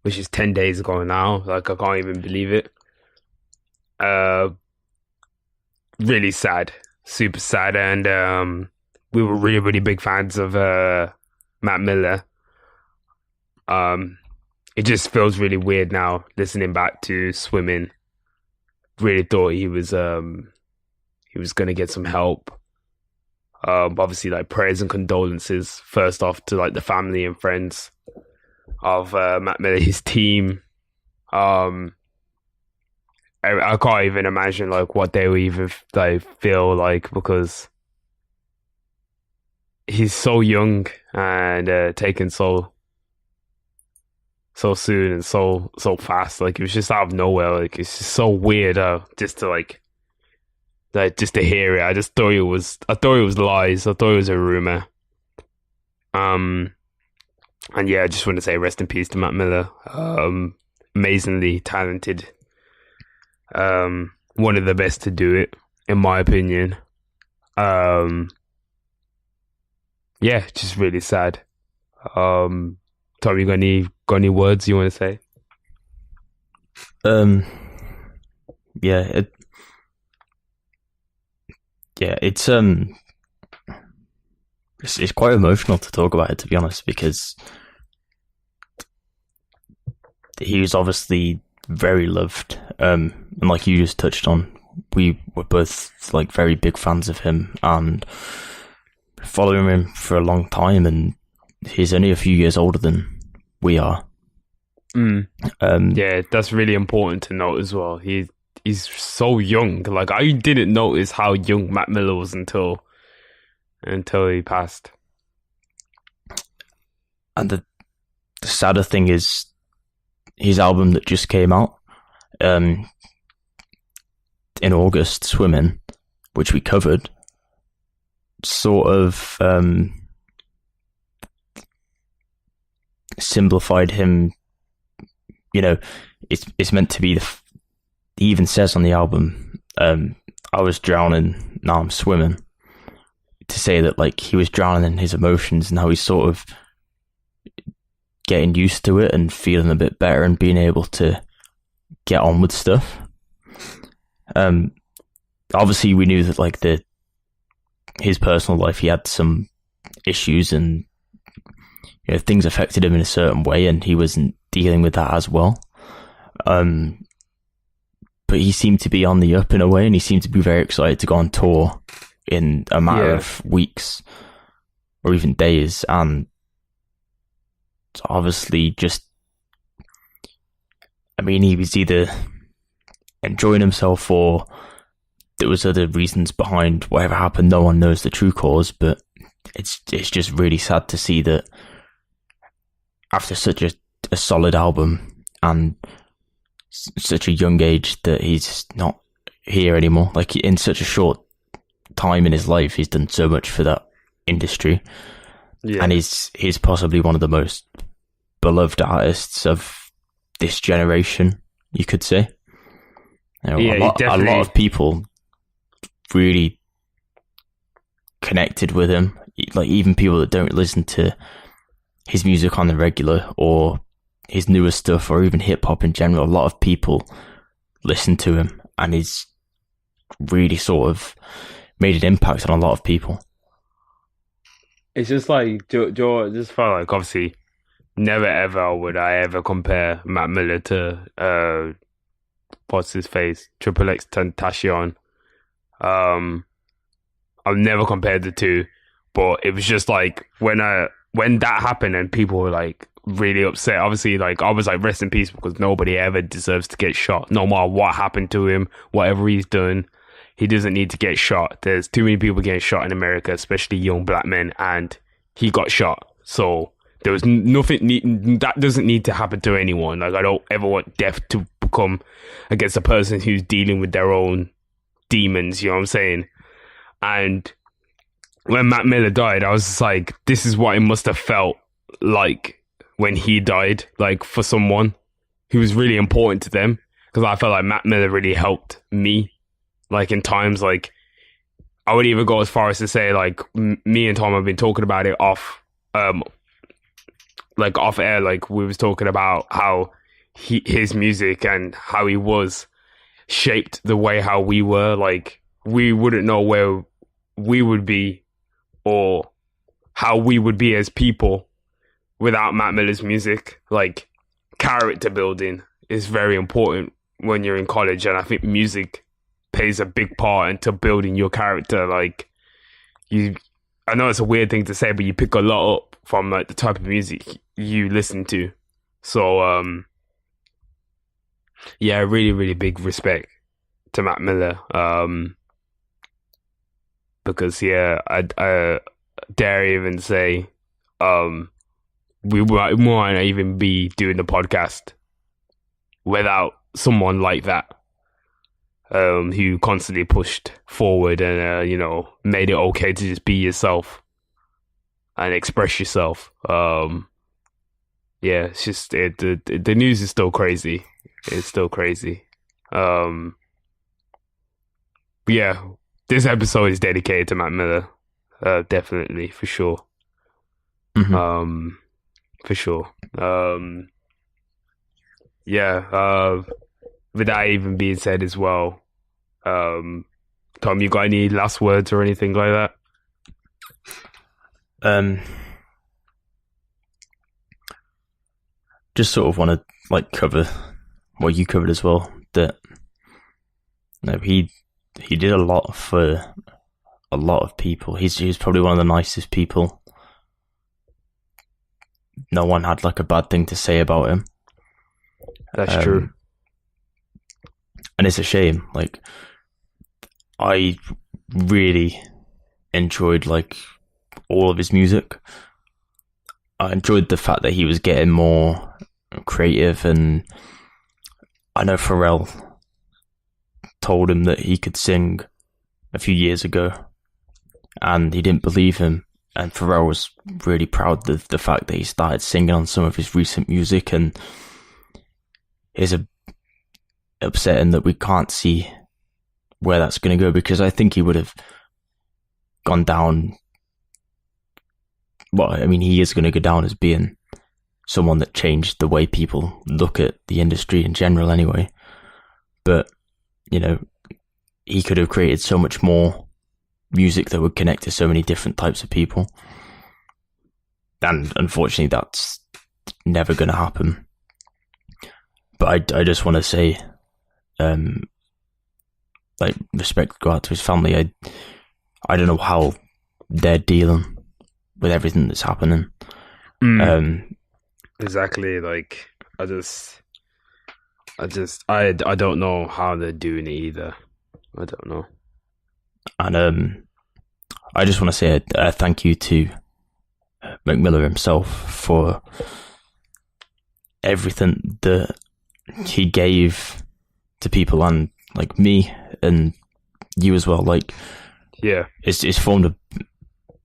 Which is 10 days ago now. Like, I can't even believe it. Really sad, super sad, and we were really, really big fans of Matt Miller. It just feels really weird now listening back to Swimming. Really thought he was gonna get some help. Obviously, like, prayers and condolences first off to like the family and friends of Matt Miller, his team. I can't even imagine like what they would even like feel like, because he's so young and taken so soon and so fast. Like, it was just out of nowhere. Like, it's just so weird just to just to hear it. I thought it was lies. I thought it was a rumor. And yeah, I just want to say rest in peace to Matt Miller. Amazingly talented. One of the best to do it, in my opinion. Yeah, just really sad. Tom, you got any words you want to say? Yeah, it's quite emotional to talk about it, to be honest, because he was obviously very loved, and like you just touched on, we were both like very big fans of him and following him for a long time, and he's only a few years older than we are. Yeah, that's really important to note as well. He's so young. Like, I didn't notice how young Matt Miller was until he passed. And the sadder thing is his album that just came out in August, Swimming, which we covered, sort of simplified him. You know, it's meant to be he even says on the album, I was drowning, now I'm swimming, to say that like he was drowning in his emotions and how he's sort of getting used to it and feeling a bit better and being able to get on with stuff. Obviously we knew that like his personal life, he had some issues and, you know, things affected him in a certain way, and he wasn't dealing with that as well. But he seemed to be on the up in a way, and he seemed to be very excited to go on tour in a matter of weeks or even days. And obviously just, I mean, he was either enjoying himself or there was other reasons behind whatever happened. No one knows the true cause, but it's just really sad to see that after such a solid album and such a young age that he's not here anymore. Like, in such a short time in his life, he's done so much for that industry. Yeah. And he's possibly one of the most beloved artists of this generation, you could say. You know, a lot of people really connected with him. Like, even people that don't listen to his music on the regular or his newer stuff or even hip hop in general, a lot of people listen to him, and he's really sort of made an impact on a lot of people. It's just like, just felt like, obviously, never ever would I ever compare Matt Miller to what's his face, Triple X Tentacion. I've never compared the two, but it was just like when that happened and people were like really upset. Obviously, like, I was like, rest in peace, because nobody ever deserves to get shot, no matter what happened to him, whatever he's done. He doesn't need to get shot. There's too many people getting shot in America, especially young black men, and he got shot. So there was nothing that doesn't need to happen to anyone. Like, I don't ever want death to become against a person who's dealing with their own demons, you know what I'm saying? And when Matt Miller died, I was just like, this is what it must have felt like when he died, like, for someone who was really important to them. Because I felt like Matt Miller really helped me, like, in times, like, I would even go as far as to say, like, me and Tom have been talking about it off air. Like, we was talking about how his music and how he was shaped the way how we were. Like, we wouldn't know where we would be or how we would be as people without Matt Miller's music. Like, character building is very important when you're in college, and I think music plays a big part into building your character. Like, I know it's a weird thing to say, but you pick a lot up from, like, the type of music you listen to. So yeah, really, really big respect to Matt Miller. Because, yeah, I dare even say we might not even be doing the podcast without someone like that, who constantly pushed forward and, you know, made it okay to just be yourself and express yourself. Yeah, it's just, the news is still crazy. It's still crazy. Yeah, this episode is dedicated to Matt Miller. Definitely, for sure. Mm-hmm. For sure. Yeah, with that even being said as well, Tom, you got any last words or anything like that? Just sort of want to, like, cover what you covered as well. That, you know, he did a lot for a lot of people. He's probably one of the nicest people. No one had, like, a bad thing to say about him. That's true. And it's a shame. Like, I really enjoyed, like, all of his music. I enjoyed the fact that he was getting more creative, and I know Pharrell told him that he could sing a few years ago, and he didn't believe him. And Pharrell was really proud of the fact that he started singing on some of his recent music, and it's upsetting that we can't see where that's going to go, because I think he would have gone down. Well, I mean, he is going to go down as being someone that changed the way people look at the industry in general anyway. But, you know, he could have created so much more music that would connect to so many different types of people. And unfortunately, that's never going to happen. But I just want to say, like, respect go out to his family. I don't know how they're dealing with everything that's happening. Exactly. Like, I don't know how they're doing it either. I don't know. And I just want to say a thank you to Mac Miller himself for everything that he gave to people, and, like, me and you as well. Like, yeah, it's formed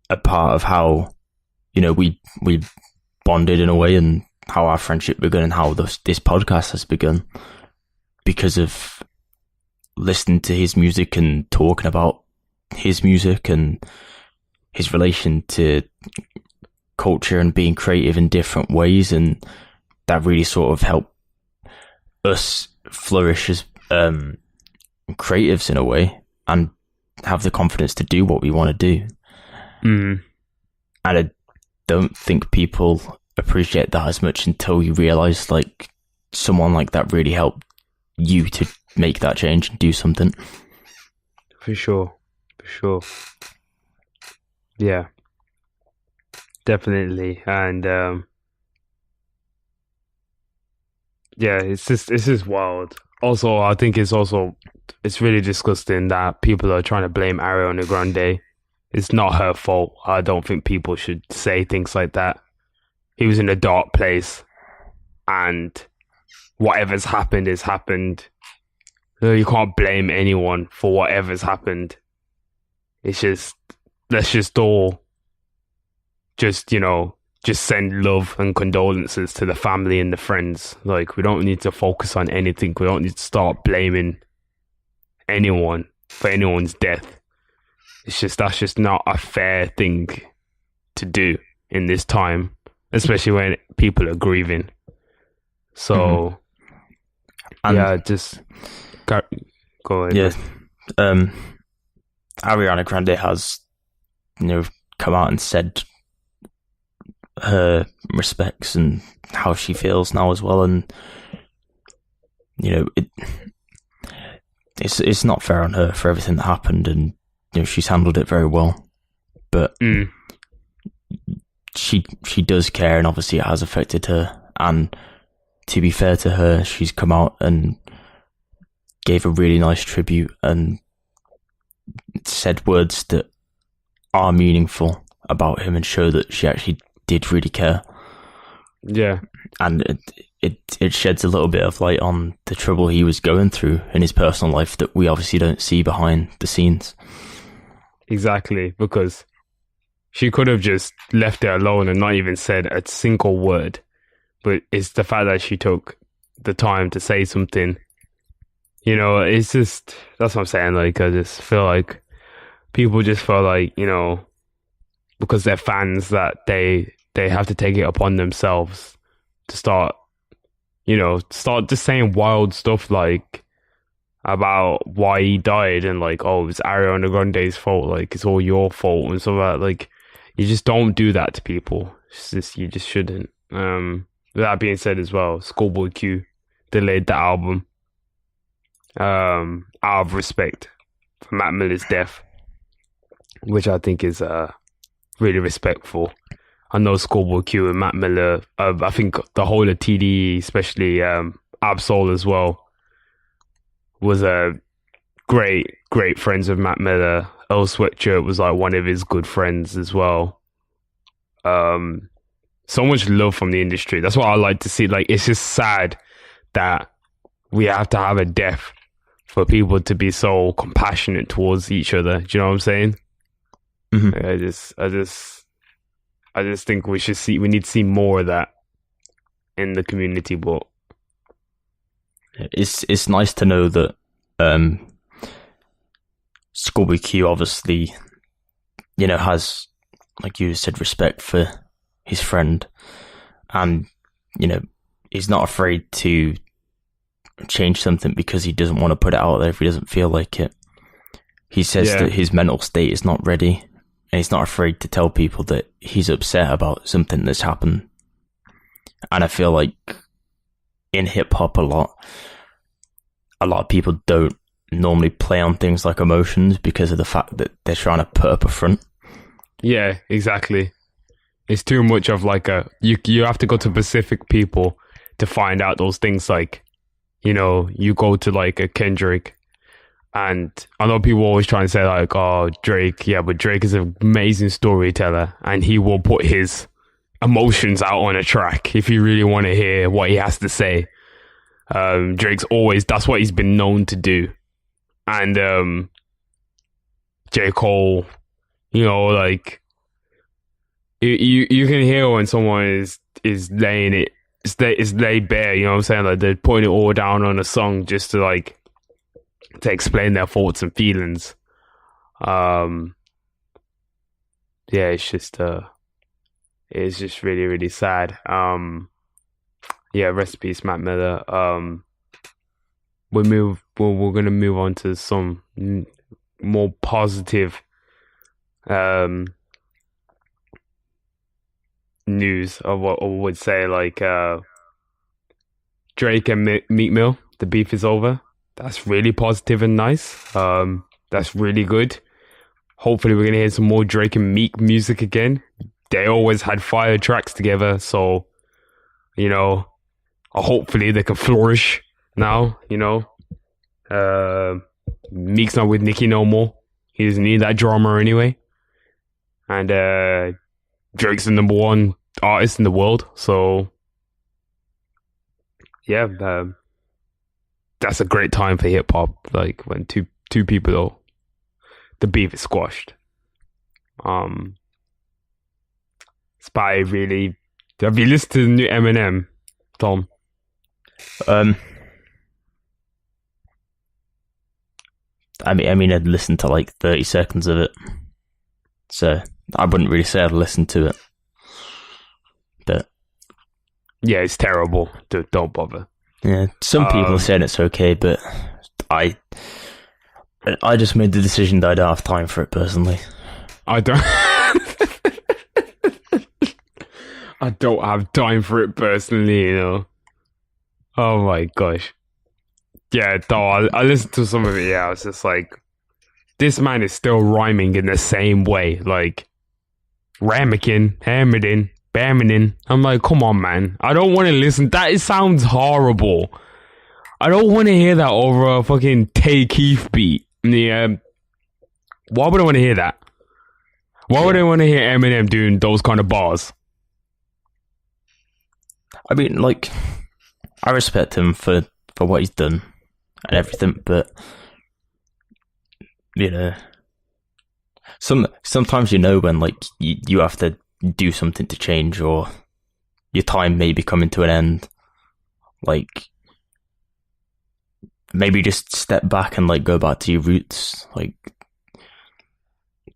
a part of how, you know, we bonded in a way, and how our friendship began, and how this podcast has begun, because of listening to his music and talking about his music and his relation to culture and being creative in different ways. And that really sort of helped us flourish as creatives in a way, and have the confidence to do what we want to do. And I don't think people appreciate that as much until you realize, like, someone like that really helped you to make that change and do something. For sure. Yeah, definitely. And yeah, it's just wild. Also, I think it's really disgusting that people are trying to blame Ariana Grande. It's not her fault. I don't think people should say things like that. he was in a dark place, and whatever's happened has happened. You can't blame anyone for whatever's happened. It's just, let's just all just, just send love and condolences to the family and the friends. Like, we don't need to focus on anything. We don't need to start blaming anyone for anyone's death. That's just not a fair thing to do in this time, especially when people are grieving. So, just go ahead. Yeah, Ariana Grande has, come out and said her respects and how she feels now as well, and it's not fair on her for everything that happened, and she's handled it very well, but she does care, and obviously it has affected her. And to be fair to her, she's come out and gave a really nice tribute and said words that are meaningful about him and show that she actually did really care. Yeah. And it sheds a little bit of light on the trouble he was going through in his personal life that we obviously don't see behind the scenes. Exactly, because she could have just left it alone and not even said a single word. But it's the fact that she took the time to say something. It's just, that's what I'm saying. Like, I just feel like people just feel like, because they're fans, that they have to take it upon themselves to start just saying wild stuff like about why he died, and like, oh, it's Ariana Grande's fault, like it's all your fault and stuff like that. Like, you just don't do that to people. You just shouldn't. That being said as well, Schoolboy Q delayed the album out of respect for Mac Miller's death, which I think is really respectful. I know Schoolboy Q and Mac Miller, I think the whole of TDE, especially Absol as well, was a great friends with Mac Miller. Earl Sweatshirt was like one of his good friends as well. So much love from the industry. That's what I like to see. Like, it's just sad that we have to have a death for people to be so compassionate towards each other. Do you know what I'm saying? Mm-hmm. I just think we need to see more of that in the community. But it's nice to know that Schoolboy Q obviously, has, like you said, respect for his friend, and he's not afraid to change something because he doesn't want to put it out there if he doesn't feel like it. He says that his mental state is not ready, and he's not afraid to tell people that he's upset about something that's happened. And I feel like in hip hop, a lot of people don't normally play on things like emotions because of the fact that they're trying to put up a front. Yeah, exactly. It's too much of like you have to go to specific people to find out those things. Like, you go to like a Kendrick, and I know people always try and say like, oh, Drake, yeah, but Drake is an amazing storyteller, and he will put his emotions out on a track if you really want to hear what he has to say. Drake's always, that's what he's been known to do. And J. Cole, like, you can hear when someone is laying it, it's laid bare, you know what I'm saying? Like, they're putting it all down on a song just to explain their thoughts and feelings. It's just really, really sad. Rest in peace, Mac Miller. We're gonna move on to some more positive news of what I would say, like Drake and Meek Mill, the beef is over. That's really positive and nice. That's really good. Hopefully we're gonna hear some more Drake and Meek music again. They always had fire tracks together, so hopefully they can flourish now. Meek's not with Nicki no more. He doesn't need that drama anyway. And Drake's the number one artists in the world. So, yeah, that's a great time for hip hop. Like when two people, the beef is squashed. Spy really. Have you listened to the new Eminem, Tom? I mean, I'd listened to like 30 seconds of it, so I wouldn't really say I'd listened to it. But yeah, it's terrible. Don't bother. Yeah, some people are saying it's okay, but I just made the decision that I don't have time for it personally. I don't. I don't have time for it personally, you know. Oh my gosh. Yeah, though I listened to some of it. Yeah, I was just like, this man is still rhyming in the same way, like rammicking, hammering, bamming. I'm like, come on, man. I don't want to listen. That sounds horrible. I don't want to hear that over a fucking Tay Keith beat. Yeah. Why would I want to hear that? Why would I want to hear Eminem doing those kind of bars? I mean, like, I respect him for what he's done and everything, but you know, sometimes you know when like you have to do something to change, or your time may be coming to an end. Like, maybe just step back and like go back to your roots. Like,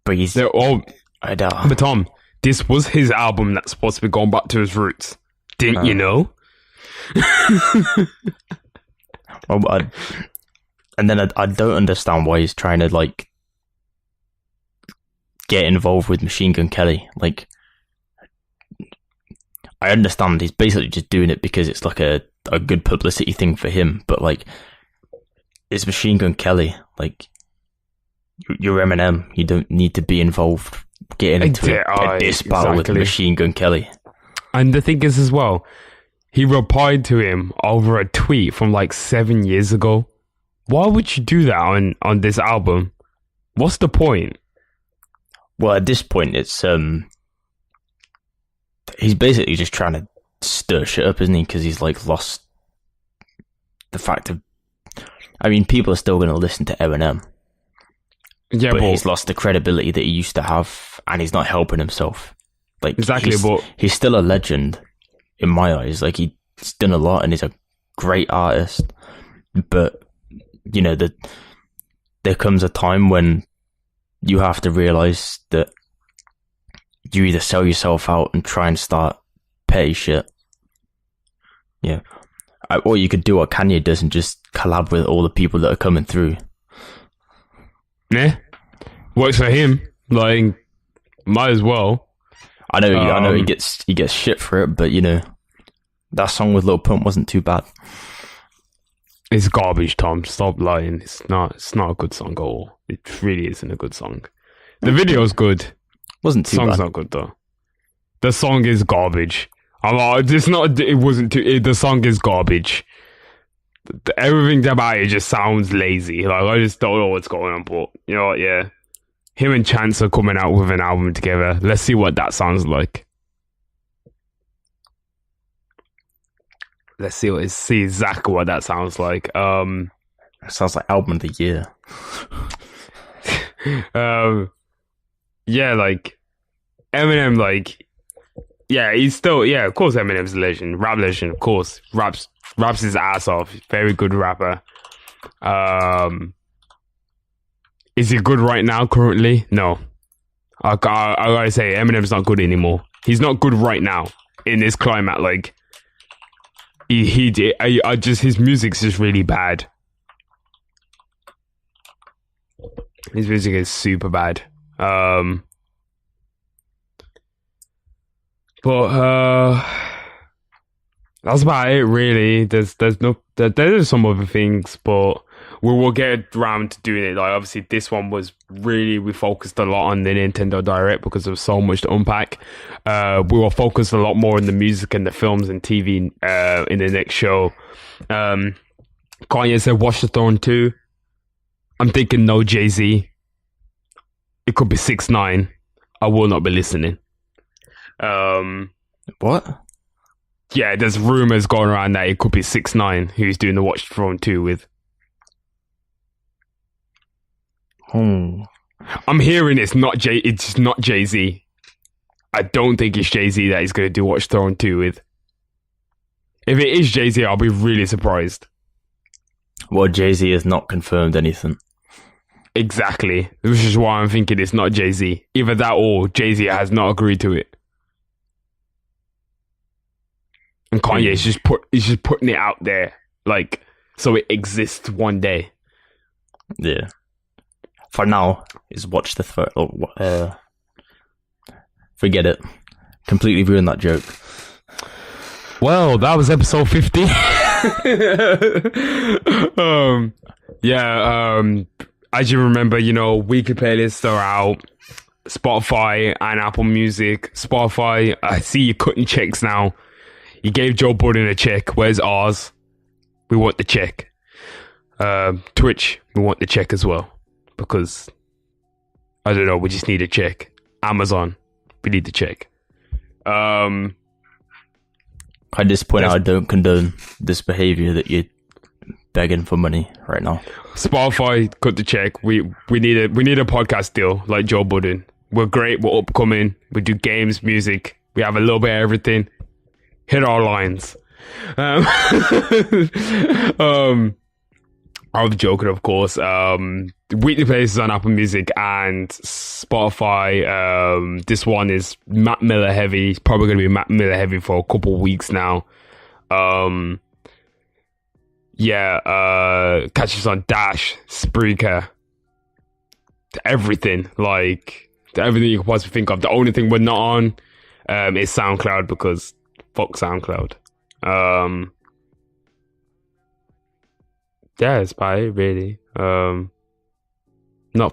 but he's But Tom, this was his album that's supposed to be going back to his roots. Didn't you know? Well, and then I don't understand why he's trying to like get involved with Machine Gun Kelly. Like, I understand he's basically just doing it because it's like a good publicity thing for him, but like, it's Machine Gun Kelly. Like, you're Eminem. You don't need to be involved getting into a diss battle with Machine Gun Kelly. And the thing is as well, he replied to him over a tweet from like 7 years ago. Why would you do that on this album? What's the point? Well, at this point, it's he's basically just trying to stir shit up, isn't he? Because he's like lost the fact of, I mean, people are still going to listen to Eminem. Yeah, but he's lost the credibility that he used to have, and he's not helping himself. Like, exactly, but he's still a legend in my eyes. Like, he's done a lot, and he's a great artist. But you know, there comes a time when you have to realize that you either sell yourself out and try and start petty shit. Yeah, or you could do what Kanye does and just collab with all the people that are coming through. Yeah, works for him. Like, might as well. I know he gets shit for it, but you know, that song with Lil Pump wasn't too bad. It's garbage, Tom. Stop lying. It's not a good song at all. It really isn't a good song. The video's good. Wasn't too bad. The song's bad. not good though. The song is garbage. It's not. It wasn't too. The song is garbage. Everything about it just sounds lazy. Like, I just don't know what's going on. But you know what? Yeah. Him and Chance are coming out with an album together. Let's see what that sounds like. Let's see exactly what that sounds like. It sounds like album of the year. Yeah, like Eminem, like, yeah, he's still, yeah, of course Eminem's a legend, rap legend, of course, raps his ass off, very good rapper. Is he good right now, currently? No. I gotta say, Eminem's not good anymore. He's not good right now in this climate. Like, his music's just really bad. His music is super bad. But that's about it, really. There's some other things, but we will get around to doing it. Like, obviously, this one was really, we focused a lot on the Nintendo Direct because there was so much to unpack. We will focus a lot more on the music and the films and TV in the next show. Kanye said, "Watch the Throne 2." I'm thinking no Jay-Z. It could be 6ix9ine. I will not be listening. What? Yeah, there's rumors going around that it could be 6ix9ine who's doing the Watch the Throne 2 with. I'm hearing it's not Jay-Z. I don't think it's Jay-Z that he's going to do Watch the Throne 2 with. If it is Jay-Z, I'll be really surprised. Well, Jay-Z has not confirmed anything. Exactly. Which is why I'm thinking it's not Jay-Z. Either that or Jay-Z has not agreed to it. And Kanye is just putting it out there, like, so it exists one day. Yeah. For now, is Watch the Throne. Forget it. Completely ruined that joke. Well, that was episode 50. As you remember, weekly playlists are out. Spotify and Apple Music. Spotify, I see you cutting checks now. You gave Joe Budden a check. Where's ours? We want the check. Twitch, we want the check as well. Because, I don't know, we just need a check. Amazon, we need the check. At this point, I don't condone this behavior that you're begging for money right now. Spotify, cut the check. We need a podcast deal like Joe Budden. We're great. We're upcoming. We do games, music. We have a little bit of everything. Hit our lines. I was joking, of course. Weekly places on Apple Music and Spotify. This one is Matt Miller heavy. It's probably going to be Matt Miller heavy for a couple of weeks now. Catch us on Dash, Spreaker, everything. Like, everything you can possibly think of. The only thing we're not on is SoundCloud, because fuck SoundCloud. Yeah, it's about it, really. Not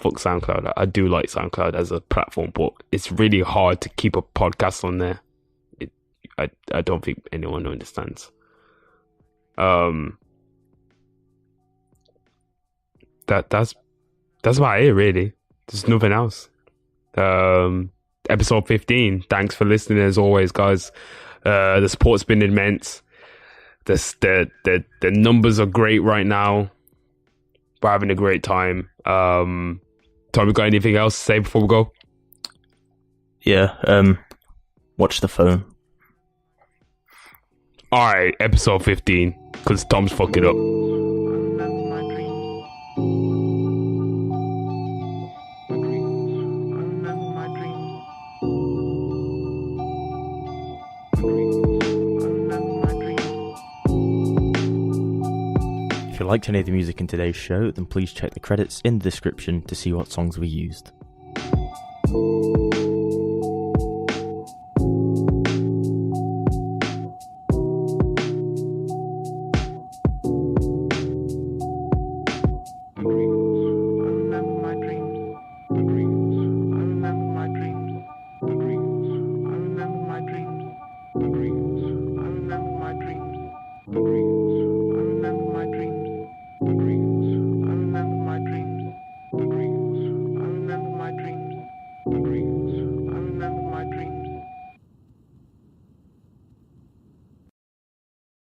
fuck SoundCloud. I do like SoundCloud as a platform, but it's really hard to keep a podcast on there. I don't think anyone understands. That's about it, really. There's nothing else. Episode 15. Thanks for listening, as always, guys. The support's been immense. The numbers are great right now. We're having a great time. Tom, you got anything else to say before we go? Yeah, watch the phone. Alright, episode 15, because Tom's fucking up. If you liked any of the music in today's show, then please check the credits in the description to see what songs we used.